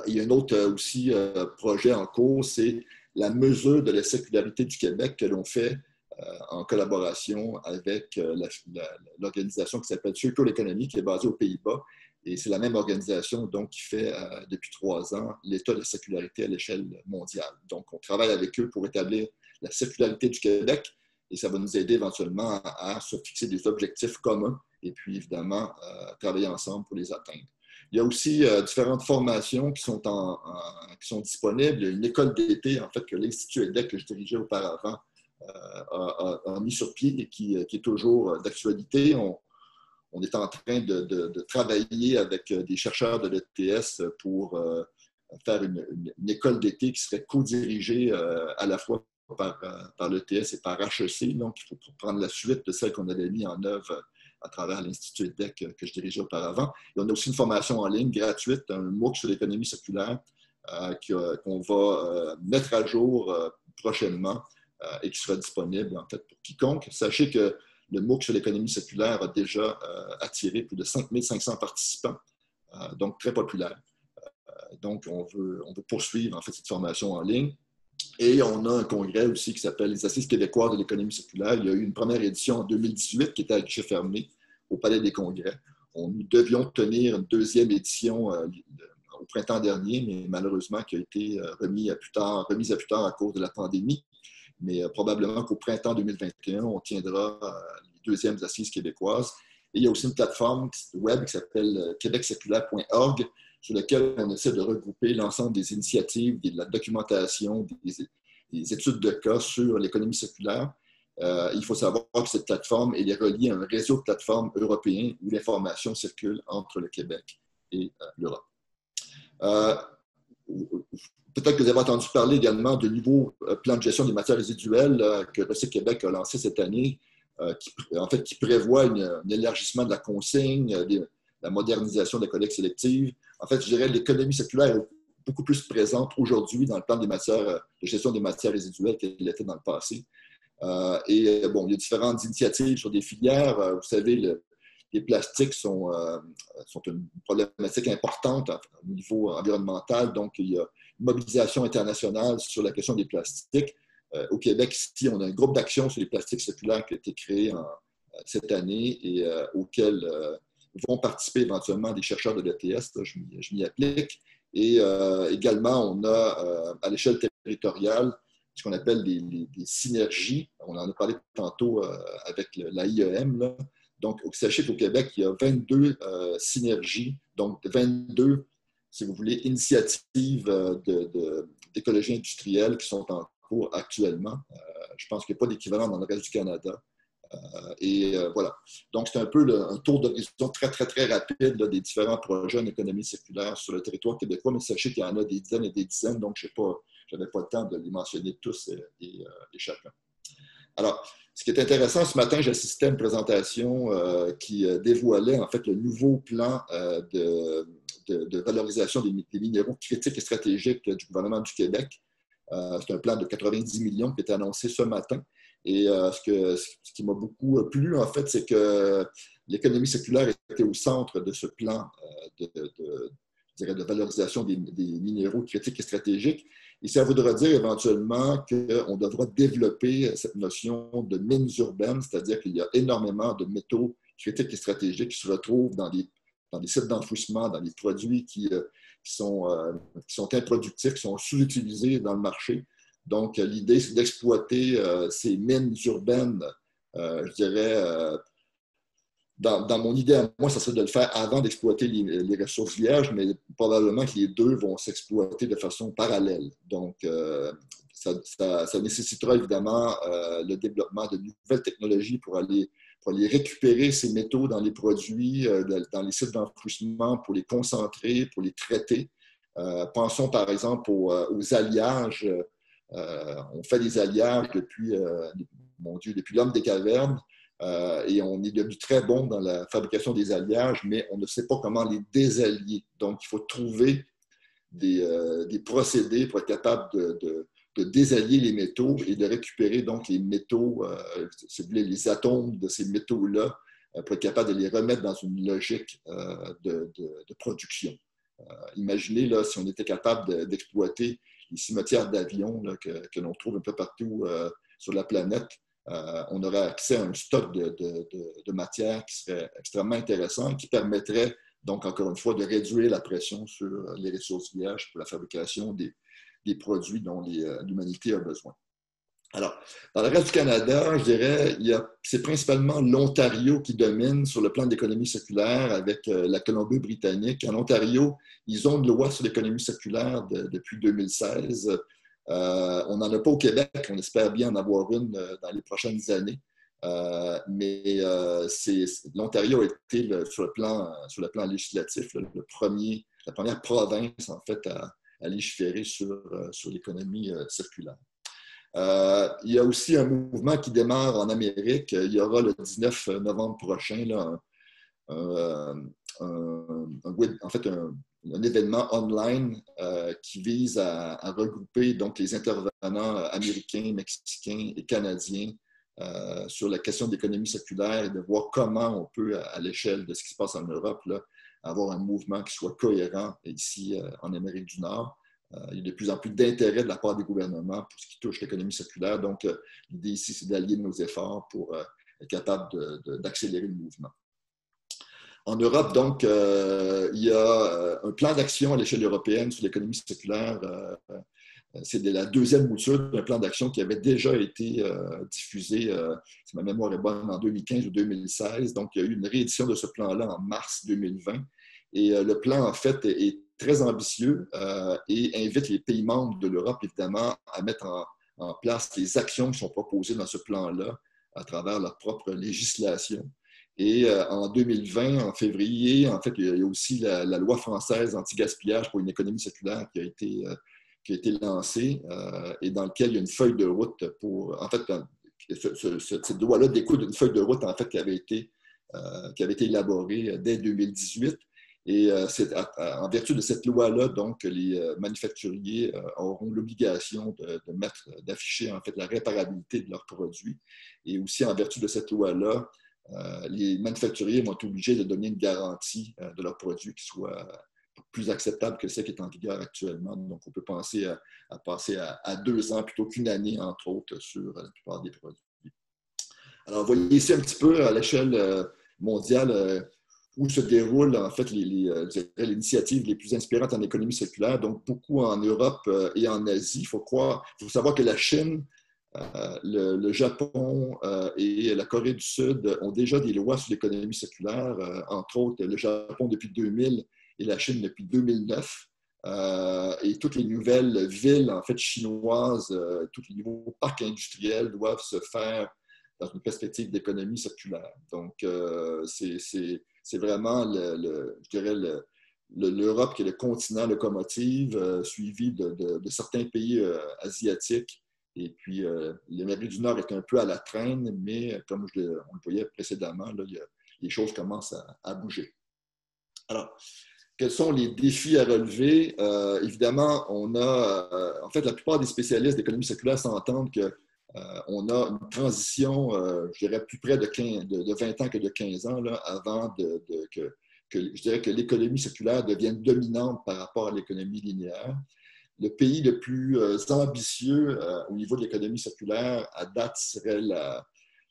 Il y a un autre aussi projet en cours, c'est la mesure de la circularité du Québec que l'on fait en collaboration avec l'organisation qui s'appelle Circle Economy, qui est basée aux Pays-Bas. Et c'est la même organisation donc, qui fait depuis 3 ans l'état de la circularité à l'échelle mondiale. Donc, on travaille avec eux pour établir la circularité du Québec et ça va nous aider éventuellement à se fixer des objectifs communs et puis évidemment travailler ensemble pour les atteindre. Il y a aussi différentes formations qui sont disponibles. Il y a une école d'été, en fait, que l'Institut EDEC, que je dirigeais auparavant, a mis sur pied et qui est toujours d'actualité. On est en train de travailler avec des chercheurs de l'ETS pour faire une école d'été qui serait co-dirigée à la fois par l'ETS et par HEC. Donc, il faut prendre la suite de celle qu'on avait mis en œuvre à travers l'Institut EDEC que je dirigeais auparavant. Et on a aussi une formation en ligne gratuite, un MOOC sur l'économie circulaire qu'on va mettre à jour prochainement et qui sera disponible en fait pour quiconque. Sachez que le MOOC sur l'économie circulaire a déjà attiré plus de 5500 participants, donc très populaire. Donc, on veut poursuivre en fait cette formation en ligne. Et on a un congrès aussi qui s'appelle les Assises québécoises de l'économie circulaire. Il y a eu une première édition en 2018 qui était à guichet fermé au Palais des Congrès. Nous devions tenir une deuxième édition au printemps dernier, mais malheureusement qui a été remise à plus tard à cause de la pandémie. Mais probablement qu'au printemps 2021, on tiendra les deuxièmes Assises québécoises. Et il y a aussi une plateforme web qui s'appelle québeccirculaire.org sur laquelle on essaie de regrouper l'ensemble des initiatives, de la documentation, des études de cas sur l'économie circulaire. Il faut savoir que cette plateforme elle est reliée à un réseau de plateformes européens où l'information circule entre le Québec et l'Europe. Peut-être que vous avez entendu parler également du nouveau plan de gestion des matières résiduelles que Recycle Québec a lancé cette année, qui prévoit un élargissement de la consigne, la modernisation de la collecte sélective. En fait, je dirais que l'économie circulaire est beaucoup plus présente aujourd'hui dans le plan de gestion des matières résiduelles qu'elle l'était dans le passé. Il y a différentes initiatives sur des filières. Vous savez, les plastiques sont une problématique importante au niveau environnemental. Donc, il y a une mobilisation internationale sur la question des plastiques. Au Québec, ici, on a un groupe d'action sur les plastiques circulaires qui a été créé cette année et auquel vont participer éventuellement des chercheurs de l'ETS. Je m'y applique. Et également, on a à l'échelle territoriale ce qu'on appelle des synergies. On en a parlé tantôt avec l'AIEM. Là. Donc, sachez qu'au Québec, il y a 22 synergies, donc 22, si vous voulez, initiatives d'écologie industrielle qui sont en cours actuellement. Je pense qu'il n'y a pas d'équivalent dans le reste du Canada. Voilà. Donc, c'est un peu un tour d'horizon très, très, très rapide là, des différents projets en économie circulaire sur le territoire québécois, mais sachez qu'il y en a des dizaines et des dizaines, donc je n'avais pas le temps de les mentionner tous et chacun. Alors, ce qui est intéressant, ce matin, j'assistais à une présentation qui dévoilait en fait le nouveau plan de valorisation des minéraux critiques et stratégiques du gouvernement du Québec. C'est un plan de 90 millions qui a été annoncé ce matin. Et ce qui m'a beaucoup plu, en fait, c'est que l'économie circulaire était au centre de ce plan je dirais, de valorisation des minéraux critiques et stratégiques. Et ça voudra dire éventuellement qu'on devra développer cette notion de mines urbaines, c'est-à-dire qu'il y a énormément de métaux critiques et stratégiques qui se retrouvent dans des sites d'enfouissement, dans des produits qui sont improductifs, qui sont sous-utilisés dans le marché. Donc, l'idée, c'est d'exploiter ces mines urbaines, je dirais, dans mon idée à moi, ça serait de le faire avant d'exploiter les ressources vierges, mais probablement que les deux vont s'exploiter de façon parallèle. Donc, ça nécessitera évidemment le développement de nouvelles technologies pour aller récupérer ces métaux dans les produits, dans les sites d'enfouissement, pour les concentrer, pour les traiter. Pensons par exemple aux alliages. On fait des alliages depuis l'homme des cavernes. Et on est devenu très bon dans la fabrication des alliages, mais on ne sait pas comment les désallier. Donc, il faut trouver des procédés pour être capable de désallier les métaux et de récupérer donc les métaux, si vous voulez, les atomes de ces métaux-là, pour être capable de les remettre dans une logique de production. Imaginez là, si on était capable d'exploiter les cimetières d'avions que l'on trouve un peu partout sur la planète. On aurait accès à un stock de matière qui serait extrêmement intéressant et qui permettrait donc, encore une fois, de réduire la pression sur les ressources vierges pour la fabrication des produits dont l'humanité a besoin. Alors, dans le reste du Canada, je dirais, c'est principalement l'Ontario qui domine sur le plan de l'économie circulaire avec la Colombie-Britannique. En Ontario, ils ont une loi sur l'économie circulaire depuis 2016. On n'en a pas au Québec, on espère bien en avoir une dans les prochaines années. Mais l'Ontario a été, sur le plan législatif, la première province, en fait, à légiférer sur l'économie circulaire. Il y a aussi un mouvement qui démarre en Amérique. Il y aura le 19 novembre prochain là, un événement online qui vise à regrouper donc, les intervenants américains, mexicains et canadiens sur la question de l'économie circulaire et de voir comment on peut, à l'échelle de ce qui se passe en Europe, là, avoir un mouvement qui soit cohérent ici en Amérique du Nord. Il y a de plus en plus d'intérêt de la part des gouvernements pour ce qui touche l'économie circulaire. Donc, l'idée ici, c'est d'allier nos efforts pour être capable d'accélérer le mouvement. En Europe, donc, il y a un plan d'action à l'échelle européenne sur l'économie circulaire. C'est la deuxième mouture d'un plan d'action qui avait déjà été diffusé, si ma mémoire est bonne, en 2015 ou 2016. Donc, il y a eu une réédition de ce plan-là en mars 2020. Et le plan, en fait, est très ambitieux et invite les pays membres de l'Europe, évidemment, à mettre en place les actions qui sont proposées dans ce plan-là à travers leur propre législation. Et en 2020, en février, en fait, il y a aussi la loi française anti-gaspillage pour une économie circulaire qui a été lancée et dans laquelle il y a une feuille de route pour... En fait, cette loi-là découle d'une feuille de route, en fait, qui avait été élaborée dès 2018. Et en vertu de cette loi-là, donc, les manufacturiers auront l'obligation d'afficher en fait la réparabilité de leurs produits. Et aussi, en vertu de cette loi-là, les manufacturiers vont être obligés de donner une garantie de leurs produits qui soit plus acceptable que celle qui est en vigueur actuellement. Donc, on peut penser à passer à 2 ans plutôt qu'une année, entre autres, sur la plupart des produits. Alors, vous voyez ici un petit peu à l'échelle mondiale où se déroulent en fait les initiatives les plus inspirantes en économie circulaire, donc beaucoup en Europe et en Asie. Il faut savoir que la Chine, le Japon et la Corée du Sud ont déjà des lois sur l'économie circulaire, entre autres le Japon depuis 2000 et la Chine depuis 2009. Et toutes les nouvelles villes en fait, chinoises, tous les nouveaux parcs industriels doivent se faire dans une perspective d'économie circulaire. Donc, c'est vraiment, je dirais, l'Europe qui est le continent locomotive, suivi de certains pays asiatiques Et puis, l'Amérique du Nord est un peu à la traîne, mais comme on le voyait précédemment, là, les choses commencent à bouger. Alors, quels sont les défis à relever? Évidemment, en fait, la plupart des spécialistes d'économie circulaire s'entendent qu'on a une transition, je dirais, plus près de 20 ans que de 15 ans, là, avant que je dirais que l'économie circulaire devienne dominante par rapport à l'économie linéaire. Le pays le plus ambitieux au niveau de l'économie circulaire à date serait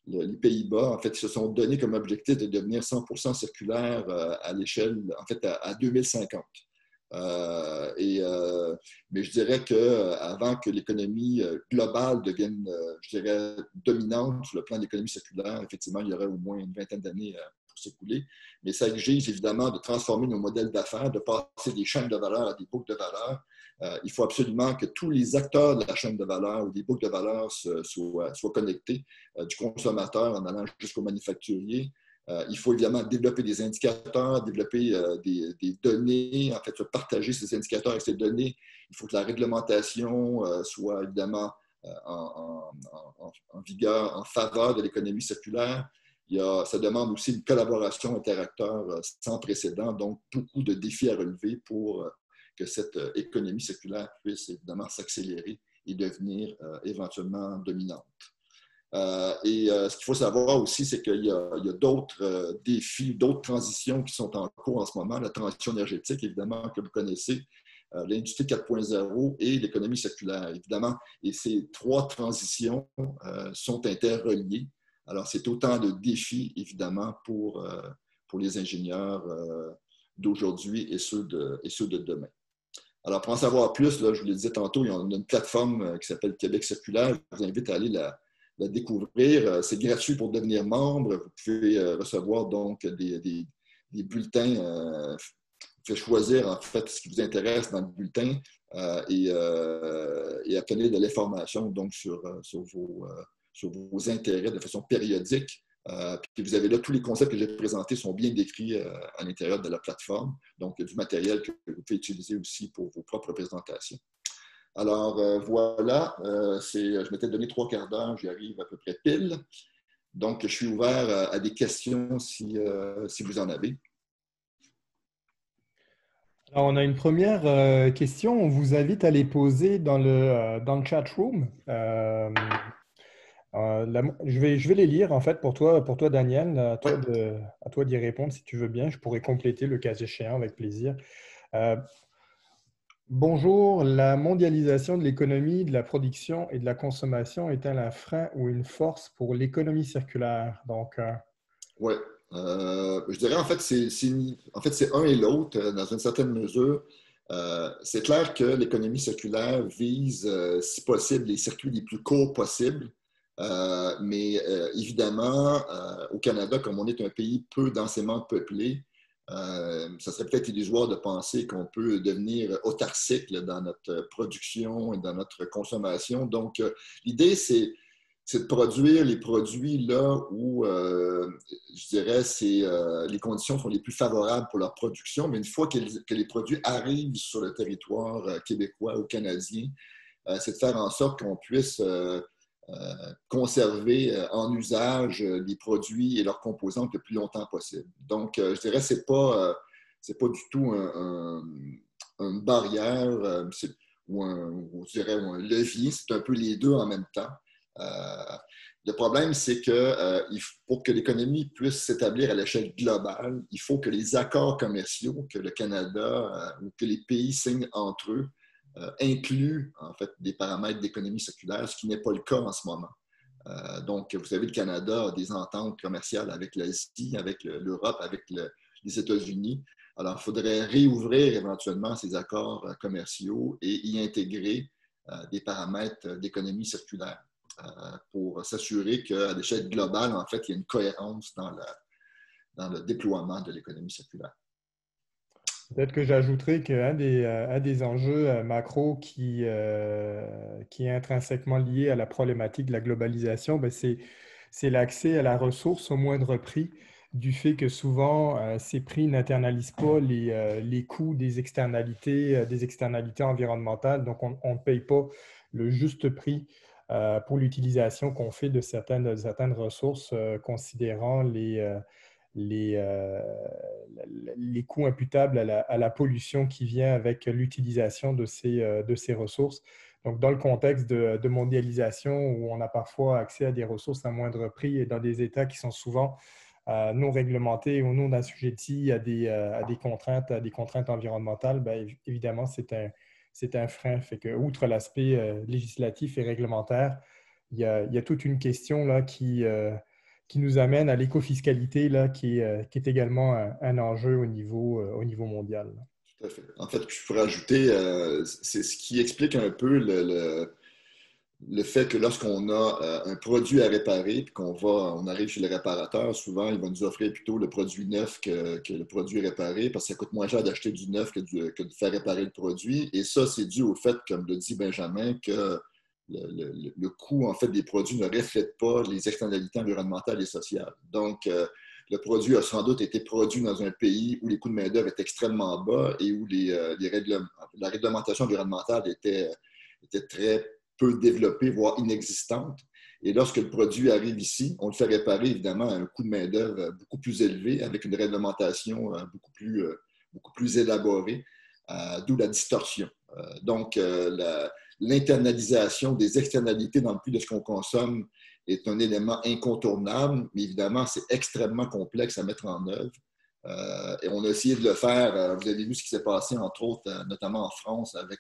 les Pays-Bas. En fait, ils se sont donnés comme objectif de devenir 100% circulaire à l'échelle, en fait, à 2050. Mais je dirais qu'avant que l'économie globale devienne, je dirais, dominante sur le plan de l'économie circulaire, effectivement, il y aurait au moins une vingtaine d'années pour s'écouler. Mais ça exige évidemment de transformer nos modèles d'affaires, de passer des chaînes de valeur à des boucles de valeur. Il faut absolument que tous les acteurs de la chaîne de valeur ou des boucles de valeur soient connectés, du consommateur en allant jusqu'au manufacturier. Il faut évidemment développer des indicateurs, développer des données, en fait, partager ces indicateurs et ces données. Il faut que la réglementation soit évidemment en vigueur, en faveur de l'économie circulaire. Ça demande aussi une collaboration interacteur sans précédent, donc beaucoup de défis à relever pour que cette économie circulaire puisse évidemment s'accélérer et devenir éventuellement dominante. Ce qu'il faut savoir aussi, c'est qu'il y a d'autres défis, d'autres transitions qui sont en cours en ce moment. La transition énergétique, évidemment, que vous connaissez, l'industrie 4.0 et l'économie circulaire, évidemment. Et ces trois transitions sont interreliées. Alors, c'est autant de défis, évidemment, pour les ingénieurs d'aujourd'hui et ceux de demain. Alors, pour en savoir plus, là, je vous le disais tantôt, il y a une plateforme qui s'appelle Québec circulaire. Je vous invite à aller la découvrir. C'est gratuit pour devenir membre. Vous pouvez recevoir donc des bulletins. Vous pouvez choisir en fait ce qui vous intéresse dans le bulletin et obtenir de l'information donc sur vos intérêts de façon périodique. Puis vous avez là, tous les concepts que j'ai présentés sont bien décrits à l'intérieur de la plateforme. Donc, il y a du matériel que vous pouvez utiliser aussi pour vos propres présentations. Alors, voilà, je m'étais donné 3/4 d'heure, j'y arrive à peu près pile. Donc, je suis ouvert à des questions si vous en avez. Alors, on a une première question. On vous invite à les poser dans le chat room. Je vais les lire en fait pour toi Daniel, à toi d'y répondre si tu veux bien. Je pourrais compléter le cas échéant avec plaisir. Bonjour, la mondialisation de l'économie, de la production et de la consommation est-elle un frein ou une force pour l'économie circulaire? Oui, je dirais en fait c'est un et l'autre dans une certaine mesure. C'est clair que l'économie circulaire vise, si possible, les circuits les plus courts possibles. Mais évidemment, au Canada, comme on est un pays peu densément peuplé, ça serait peut-être illusoire de penser qu'on peut devenir autarcique là, dans notre production et dans notre consommation. Donc, l'idée, c'est de produire les produits là où, je dirais, les conditions sont les plus favorables pour leur production. Mais une fois que les produits arrivent sur le territoire québécois ou canadien, c'est de faire en sorte qu'on puisse conserver en usage les produits et leurs composantes le plus longtemps possible. Donc, je dirais que ce n'est pas du tout une barrière ou je dirais, un levier, c'est un peu les deux en même temps. Le problème, c'est que pour que l'économie puisse s'établir à l'échelle globale, il faut que les accords commerciaux que le Canada ou que les pays signent entre eux inclut en fait des paramètres d'économie circulaire, ce qui n'est pas le cas en ce moment. Donc, vous savez, le Canada a des ententes commerciales avec l'Asie, avec l'Europe, avec les États-Unis. Alors, il faudrait réouvrir éventuellement ces accords commerciaux et y intégrer des paramètres d'économie circulaire pour s'assurer qu'à l'échelle globale, en fait, il y a une cohérence dans le déploiement de l'économie circulaire. Peut-être que j'ajouterais qu'un des enjeux macro qui est intrinsèquement lié à la problématique de la globalisation, c'est l'accès à la ressource au moindre prix, du fait que souvent ces prix n'internalisent pas les coûts des externalités environnementales. Donc, on ne paye pas le juste prix pour l'utilisation qu'on fait de certaines ressources, considérant les, euh, les coûts imputables à la pollution qui vient avec l'utilisation de ces ressources. Donc, dans le contexte de mondialisation où on a parfois accès à des ressources à moindre prix et dans des États qui sont souvent non réglementés ou non assujettis à des contraintes environnementales, bien, évidemment, c'est un frein. Fait que, outre l'aspect législatif et réglementaire, il y a toute une question là, qui nous amène à l'écofiscalité là, qui est également un enjeu au niveau mondial. Tout à fait. En fait, je pourrais ajouter, c'est ce qui explique un peu le fait que lorsqu'on a un produit à réparer et on arrive chez le réparateur, souvent, il va nous offrir plutôt le produit neuf que le produit réparé parce que ça coûte moins cher d'acheter du neuf que de faire réparer le produit. Et ça, c'est dû au fait, comme le dit Benjamin, que le coût en fait, des produits ne reflète pas les externalités environnementales et sociales. Donc, le produit a sans doute été produit dans un pays où les coûts de main-d'œuvre étaient extrêmement bas et où la réglementation environnementale était très peu développée, voire inexistante. Et lorsque le produit arrive ici, on le fait réparer évidemment à un coût de main-d'œuvre beaucoup plus élevé, avec une réglementation beaucoup plus élaborée, d'où la distorsion. Donc, l'internalisation des externalités dans le prix de ce qu'on consomme est un élément incontournable, mais évidemment, c'est extrêmement complexe à mettre en œuvre. Et on a essayé de le faire. Vous avez vu ce qui s'est passé, entre autres, notamment en France, avec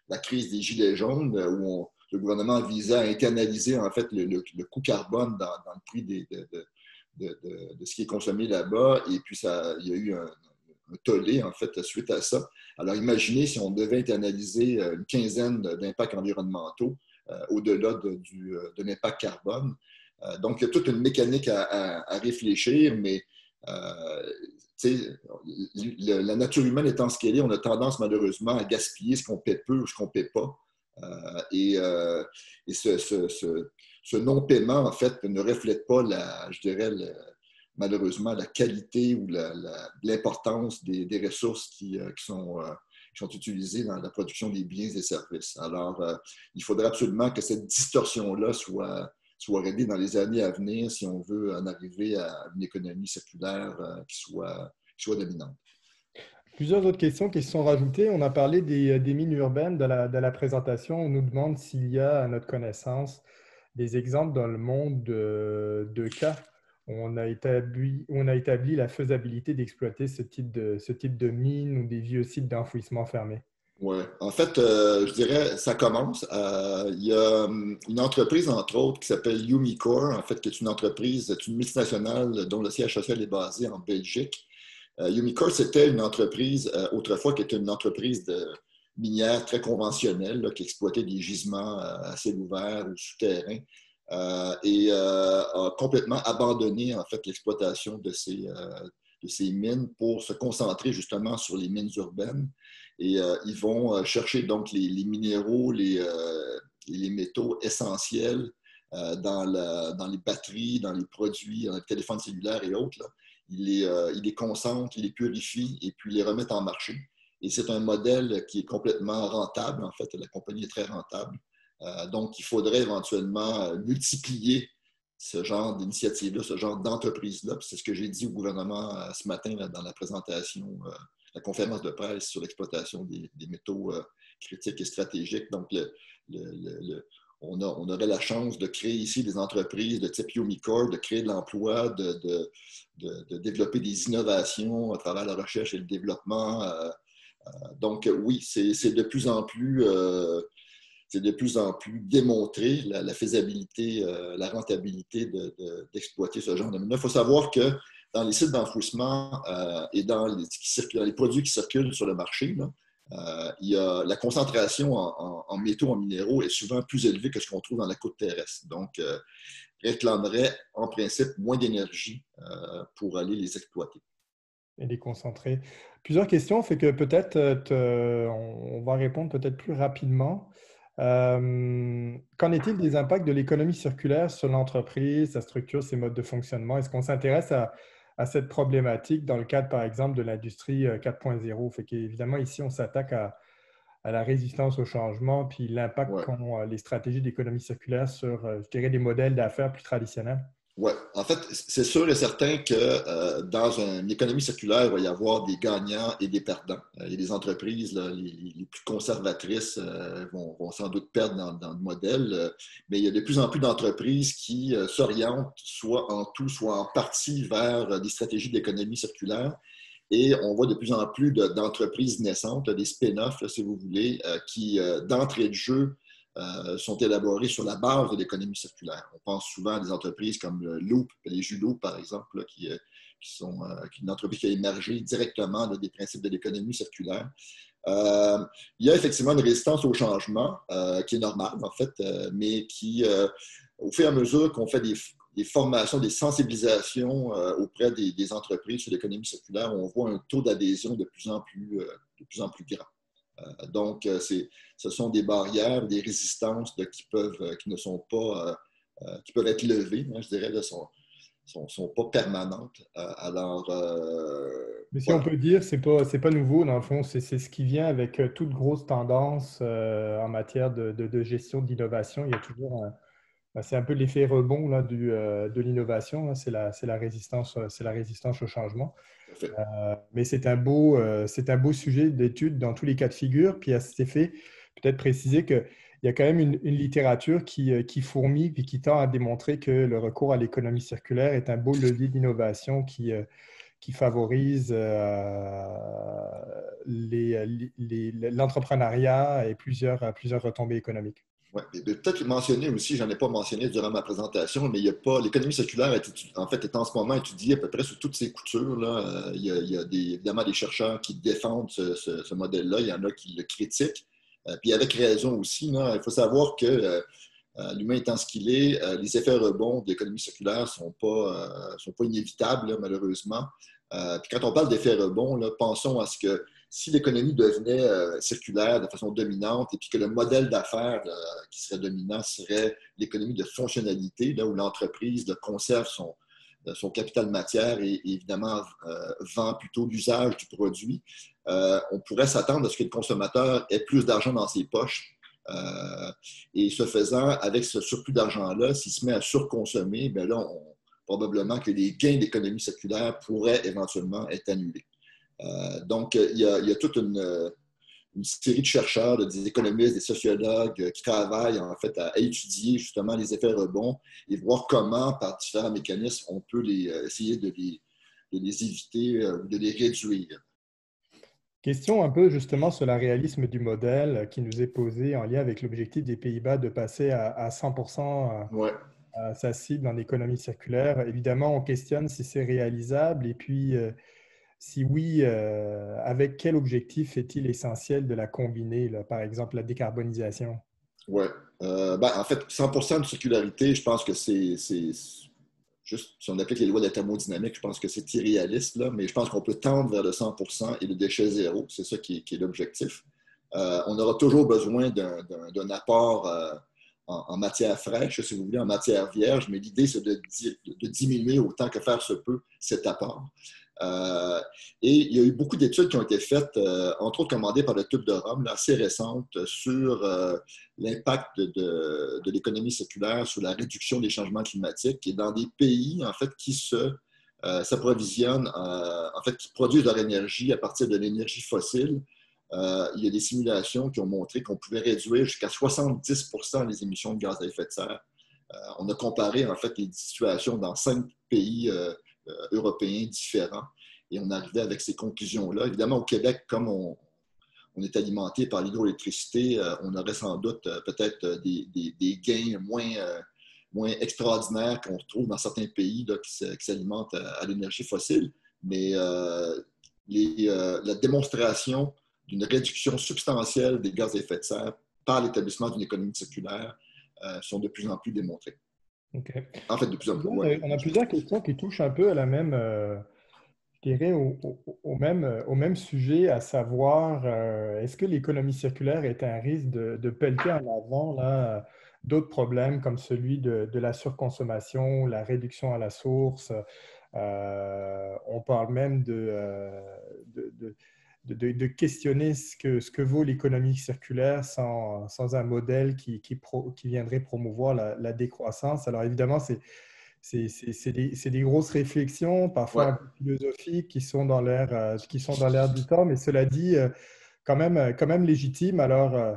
la crise des Gilets jaunes, où le gouvernement visait à internaliser en fait le coût carbone dans le prix de ce qui est consommé là-bas. Et puis, il y a eu un tollé, en fait, suite à ça. Alors, imaginez si on devait internaliser une quinzaine d'impacts environnementaux au-delà de l'impact carbone. Donc, il y a toute une mécanique à réfléchir, mais la nature humaine étant ce qu'elle est, on a tendance malheureusement à gaspiller ce qu'on paie peu ou ce qu'on ne paie pas. Et ce non-paiement, en fait, ne reflète pas, je dirais, malheureusement, la qualité ou l'importance des ressources qui sont utilisées dans la production des biens et services. Alors, il faudrait absolument que cette distorsion-là soit réglée dans les années à venir si on veut en arriver à une économie circulaire qui soit dominante. Plusieurs autres questions qui se sont rajoutées. On a parlé des mines urbaines de la présentation. On nous demande s'il y a, à notre connaissance, des exemples dans le monde de cas où on a établi la faisabilité d'exploiter ce type de mine ou des vieux sites d'enfouissement fermés. Oui. En fait, je dirais, ça commence. Il y a une entreprise, entre autres, qui s'appelle Umicore, en fait, qui est une multinationale dont le siège social est basé en Belgique. Umicore, c'était une entreprise, autrefois, qui était une entreprise de minière très conventionnelle, là, qui exploitait des gisements à ciel ouvert ou souterrains, et a complètement abandonné, en fait, l'exploitation de ces mines pour se concentrer justement sur les mines urbaines. Et ils vont chercher donc les minéraux, les métaux essentiels dans les batteries, dans les produits, dans les téléphones cellulaires et autres. Là. Ils les concentrent, ils les purifient et puis les remettent en marché. Et c'est un modèle qui est complètement rentable. En fait, la compagnie est très rentable. Donc, il faudrait éventuellement multiplier ce genre d'initiative-là, ce genre d'entreprise-là. C'est ce que j'ai dit au gouvernement ce matin là, dans la présentation, la conférence de presse sur l'exploitation des métaux critiques et stratégiques. Donc, on aurait la chance de créer ici des entreprises de type Umicore, de créer de l'emploi, de développer des innovations à travers la recherche et le développement. Donc, oui, c'est de plus en plus démontré la faisabilité, la rentabilité d'exploiter ce genre de mine. Il faut savoir que dans les sites d'enfouissement et dans les produits qui circulent sur le marché, là, la concentration en métaux, en minéraux est souvent plus élevée que ce qu'on trouve dans la croûte terrestre. Donc, réclamerait en principe moins d'énergie pour aller les exploiter. Et les concentrer. Plusieurs questions, fait que peut-être on va répondre peut-être plus rapidement. Qu'en est-il des impacts de l'économie circulaire sur l'entreprise, sa structure, ses modes de fonctionnement? Est-ce qu'on s'intéresse à cette problématique dans le cadre, par exemple, de l'industrie 4.0? Fait qu'évidemment, ici, on s'attaque à la résistance au changement, puis l'impact Ouais. qu'ont les stratégies d'économie circulaire sur, je dirais, des modèles d'affaires plus traditionnels? Ouais. En fait, c'est sûr et certain que dans une économie circulaire, il va y avoir des gagnants et des perdants. Il y a des entreprises, là, les plus conservatrices vont sans doute perdre dans le modèle, mais il y a de plus en plus d'entreprises qui s'orientent soit en tout, soit en partie vers des stratégies d'économie circulaire. Et on voit de plus en plus d'entreprises naissantes, des spin-offs, là, si vous voulez, qui, d'entrée de jeu, sont élaborées sur la base de l'économie circulaire. On pense souvent à des entreprises comme Loop, les jus Loop, par exemple, là, qui est une entreprise qui a émergé directement là, des principes de l'économie circulaire. Euh, il y a effectivement une résistance au changement qui est normale, en fait, mais qui, au fur et à mesure qu'on fait des formations, des sensibilisations auprès des entreprises sur l'économie circulaire, on voit un taux d'adhésion de plus en plus grand. Donc, ce sont des barrières, des résistances là, qui ne sont pas, qui peuvent être levées, hein, je dirais, ne sont pas permanentes. Alors, Mais si on voilà. peut dire, c'est pas nouveau, dans le fond, c'est ce qui vient avec toute grosse tendance en matière de gestion d'innovation. Il y a toujours c'est un peu l'effet rebond là, de l'innovation, là. C'est la résistance au changement. Tout à fait. Mais c'est un beau sujet d'étude dans tous les cas de figure. Puis à cet effet, peut-être préciser qu'il y a quand même une littérature qui fourmille et qui tend à démontrer que le recours à l'économie circulaire est un beau levier d'innovation qui favorise l'entrepreneuriat et plusieurs retombées économiques. Ouais. Peut-être mentionner aussi, j'en ai pas mentionné durant ma présentation, mais il y a pas l'économie circulaire en fait est en ce moment étudiée à peu près sous toutes ses coutures. Là. Il y a évidemment des chercheurs qui défendent ce modèle-là, il y en a qui le critiquent, puis avec raison aussi. Là. Il faut savoir que l'humain étant ce qu'il est, les effets rebonds de l'économie circulaire ne sont pas inévitables, là, malheureusement. Puis quand on parle d'effets rebonds, là, pensons à ce que si l'économie devenait circulaire de façon dominante et puis que le modèle d'affaires qui serait dominant serait l'économie de fonctionnalité, là où l'entreprise conserve son capital matière et évidemment vend plutôt l'usage du produit, on pourrait s'attendre à ce que le consommateur ait plus d'argent dans ses poches. Et ce faisant, avec ce surplus d'argent-là, s'il se met à surconsommer, bien là, probablement que les gains d'économie circulaire pourraient éventuellement être annulés. Donc, il y a toute une série de chercheurs, des économistes, des sociologues qui travaillent en fait à étudier justement les effets rebonds et voir comment, par différents mécanismes, on peut essayer de les éviter ou de les réduire. Question un peu justement sur le réalisme du modèle qui nous est posé en lien avec l'objectif des Pays-Bas de passer à 100% Ouais. à sa cible en économie circulaire. Évidemment, on questionne si c'est réalisable et puis si oui, avec quel objectif est-il essentiel de la combiner, là, par exemple la décarbonisation? Ouais. Ben, en fait, 100% de circularité, je pense que juste, si on applique les lois de la thermodynamique, je pense que c'est irréaliste, là, mais je pense qu'on peut tendre vers le 100% et le déchet zéro. C'est ça qui est l'objectif. On aura toujours besoin d'un apport en matière fraîche, si vous voulez, en matière vierge, mais l'idée, c'est de diminuer autant que faire se peut cet apport. Euh, et il y a eu beaucoup d'études qui ont été faites, entre autres commandées par le Tube de Rome, là, assez récentes, sur l'impact de l'économie circulaire sur la réduction des changements climatiques et dans des pays, en fait, qui s'approvisionnent, en fait, qui produisent leur énergie à partir de l'énergie fossile. Il y a des simulations qui ont montré qu'on pouvait réduire jusqu'à 70% les émissions de gaz à effet de serre. On a comparé, en fait, les situations dans 5 pays européens différents et on arrivait avec ces conclusions-là. Évidemment, au Québec, comme on est alimenté par l'hydroélectricité, on aurait sans doute peut-être des gains moins extraordinaires qu'on retrouve dans certains pays là, qui s'alimentent à l'énergie fossile. Mais la démonstration d'une réduction substantielle des gaz à effet de serre par l'établissement d'une économie circulaire sont de plus en plus démontrées. OK. En fait, de plus en plus, ouais. On a plusieurs questions qui touchent un peu à la même, je dirais au même sujet, à savoir, est-ce que l'économie circulaire est un risque de pelleter en avant là, d'autres problèmes comme celui de la surconsommation, la réduction à la source. On parle même de questionner ce que vaut l'économie circulaire sans un modèle qui viendrait promouvoir la décroissance. Alors évidemment, c'est des grosses réflexions, parfois Ouais, un peu philosophiques, qui sont dans l'air du temps, mais cela dit, quand même légitime. Alors, ouais,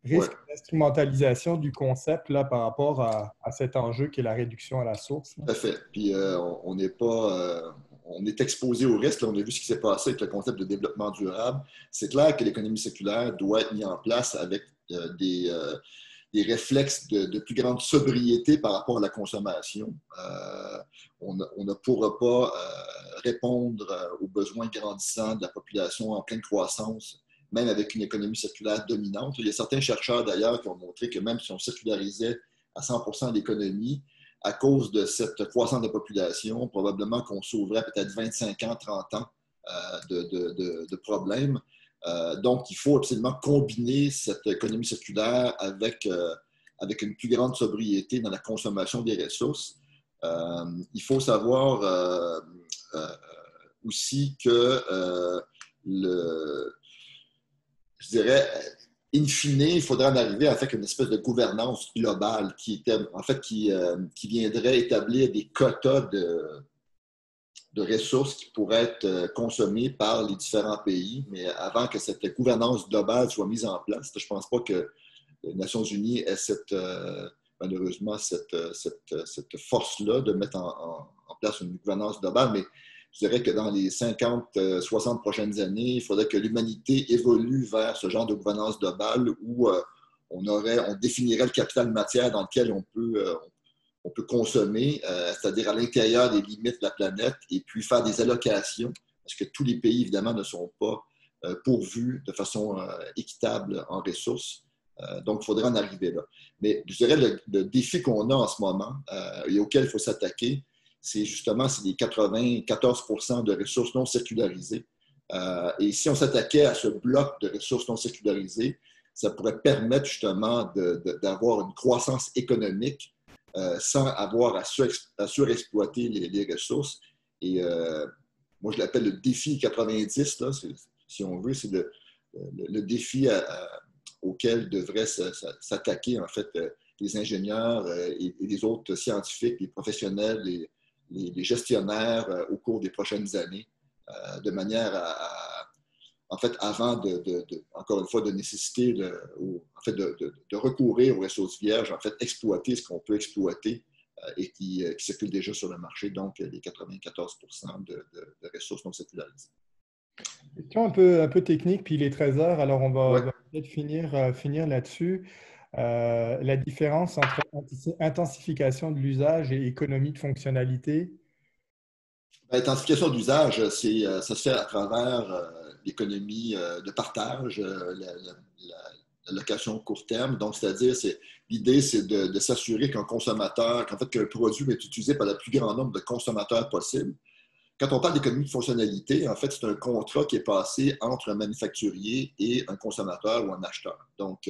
risque d'instrumentalisation du concept là, par rapport à cet enjeu qui est la réduction à la source, là. tout à fait. Puis on n'est pas, on est exposé au risque. Là, on a vu ce qui s'est passé avec le concept de développement durable. C'est clair que l'économie circulaire doit être mise en place avec des réflexes de plus grande sobriété par rapport à la consommation. On ne pourra pas répondre aux besoins grandissants de la population en pleine croissance, même avec une économie circulaire dominante. Il y a certains chercheurs d'ailleurs qui ont montré que même si on circularisait à 100% l'économie, à cause de cette croissance de population, probablement qu'on sauverait peut-être 25 ans, 30 ans de problèmes. Donc, il faut absolument combiner cette économie circulaire avec une plus grande sobriété dans la consommation des ressources. Il faut savoir euh, aussi que je dirais, in fine, il faudrait en arriver à faire une espèce de gouvernance globale qui viendrait établir des quotas de ressources qui pourraient être consommées par les différents pays. Mais avant que cette gouvernance globale soit mise en place, je ne pense pas que les Nations unies aient malheureusement cette force-là de mettre en place une gouvernance globale. Mais je dirais que dans les 50, 60 prochaines années, il faudrait que l'humanité évolue vers ce genre de gouvernance globale où on définirait le capital matière dans lequel on peut consommer, c'est-à-dire à l'intérieur des limites de la planète, et puis faire des allocations, parce que tous les pays, évidemment, ne sont pas pourvus de façon équitable en ressources. Donc, il faudrait en arriver là. Mais je dirais le défi qu'on a en ce moment et auquel il faut s'attaquer, c'est les 94% de ressources non circularisées. Et si on s'attaquait à ce bloc de ressources non circularisées, ça pourrait permettre justement d'avoir une croissance économique sans avoir à surexploiter les ressources. Et moi, je l'appelle le défi 90, là, si on veut, c'est le défi auquel devraient s'attaquer en fait les ingénieurs et les autres scientifiques, les professionnels, les gestionnaires au cours des prochaines années, de manière en fait, avant encore une fois, de nécessiter en fait, de recourir aux ressources vierges, en fait, exploiter ce qu'on peut exploiter et qui circule déjà sur le marché, donc les 94% de ressources non circularisées. Question un peu technique, puis il est 13 heures, alors Ouais. on va peut-être finir là-dessus. La différence entre intensification de l'usage et économie de fonctionnalité. L'intensification d'usage, ça se fait à travers l'économie de partage, la location court terme. Donc, c'est-à-dire, l'idée, c'est de s'assurer qu'un consommateur, qu'un produit est utilisé par le plus grand nombre de consommateurs possible. Quand on parle d'économie de fonctionnalité, en fait, c'est un contrat qui est passé entre un manufacturier et un consommateur ou un acheteur. Donc,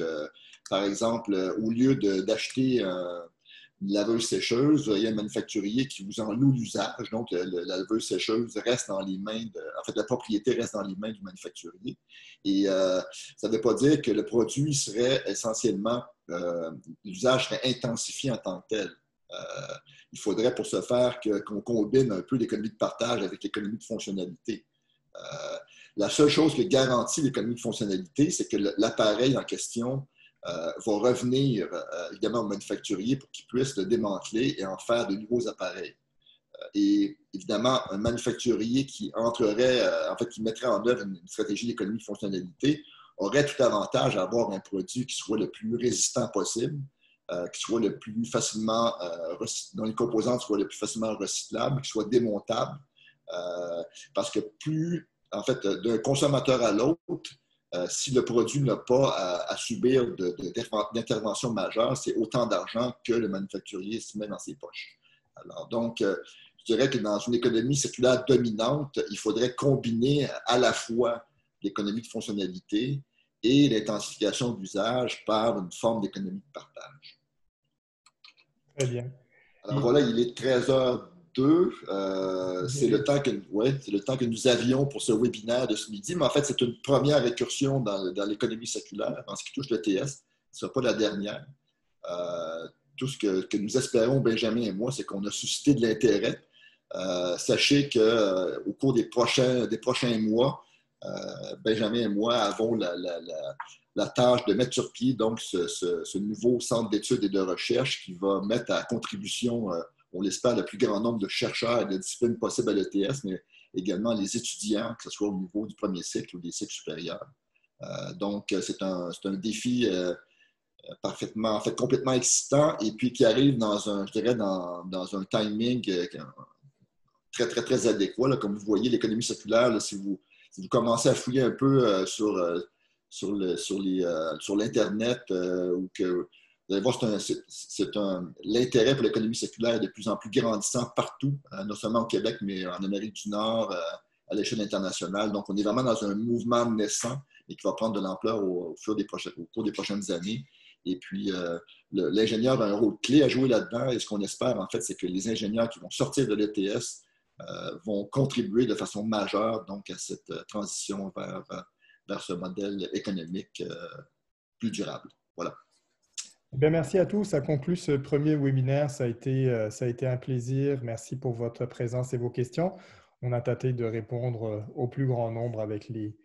par exemple, au lieu d'acheter une laveuse-sécheuse, il y a un manufacturier qui vous en loue l'usage. Donc, la laveuse-sécheuse reste dans les mains en fait, la propriété reste dans les mains du manufacturier. Et ça ne veut pas dire que le produit serait essentiellement, l'usage serait intensifié en tant que tel. Il faudrait pour ce faire qu'on combine un peu l'économie de partage avec l'économie de fonctionnalité. La seule chose que garantit l'économie de fonctionnalité, c'est que l'appareil en question va revenir évidemment au manufacturier pour qu'il puisse le démanteler et en faire de nouveaux appareils. Et évidemment, un manufacturier qui entrerait, en fait, qui mettrait en œuvre une stratégie d'économie de fonctionnalité aurait tout avantage à avoir un produit qui soit le plus résistant possible, qui soit le plus facilement, dont les composantes soient le plus facilement recyclables, qui soient démontables, parce que plus, en fait, d'un consommateur à l'autre, si le produit n'a pas à subir d'intervention majeure, c'est autant d'argent que le manufacturier se met dans ses poches. Alors, donc, je dirais que dans une économie circulaire dominante, il faudrait combiner à la fois l'économie de fonctionnalité et l'intensification d'usage par une forme d'économie de partage. Très bien. Alors voilà, il est 13h12. 2. C'est le temps c'est le temps que nous avions pour ce webinaire de ce midi, mais en fait, c'est une première incursion dans l'économie séculaire en ce qui touche l'ETS. Ce ne sera pas la dernière. Tout ce que nous espérons, Benjamin et moi, c'est qu'on a suscité de l'intérêt. Sachez qu'au cours des prochains mois, Benjamin et moi avons la tâche de mettre sur pied donc, ce nouveau centre d'études et de recherche qui va mettre à contribution, on l'espère, le plus grand nombre de chercheurs et de disciplines possibles à l'ETS, mais également les étudiants, que ce soit au niveau du premier cycle ou des cycles supérieurs. Donc, c'est un défi parfaitement, en fait, complètement excitant et puis qui arrive dans un, je dirais, dans un timing très, très, très adéquat. Là. Comme vous voyez, l'économie circulaire, là, si vous commencez à fouiller un peu sur l'Internet, ou que vous allez voir, l'intérêt pour l'économie circulaire est de plus en plus grandissant partout, non seulement au Québec, mais en Amérique du Nord, à l'échelle internationale. Donc, on est vraiment dans un mouvement naissant et qui va prendre de l'ampleur au cours des prochaines années. Et puis, l'ingénieur a un rôle clé à jouer là-dedans. Et ce qu'on espère, en fait, c'est que les ingénieurs qui vont sortir de l'ETS vont contribuer de façon majeure donc, à cette transition vers ce modèle économique plus durable. Voilà. Bien, merci à tous. Ça conclut ce premier webinaire. Ça a été un plaisir. Merci pour votre présence et vos questions. On a tenté de répondre au plus grand nombre avec les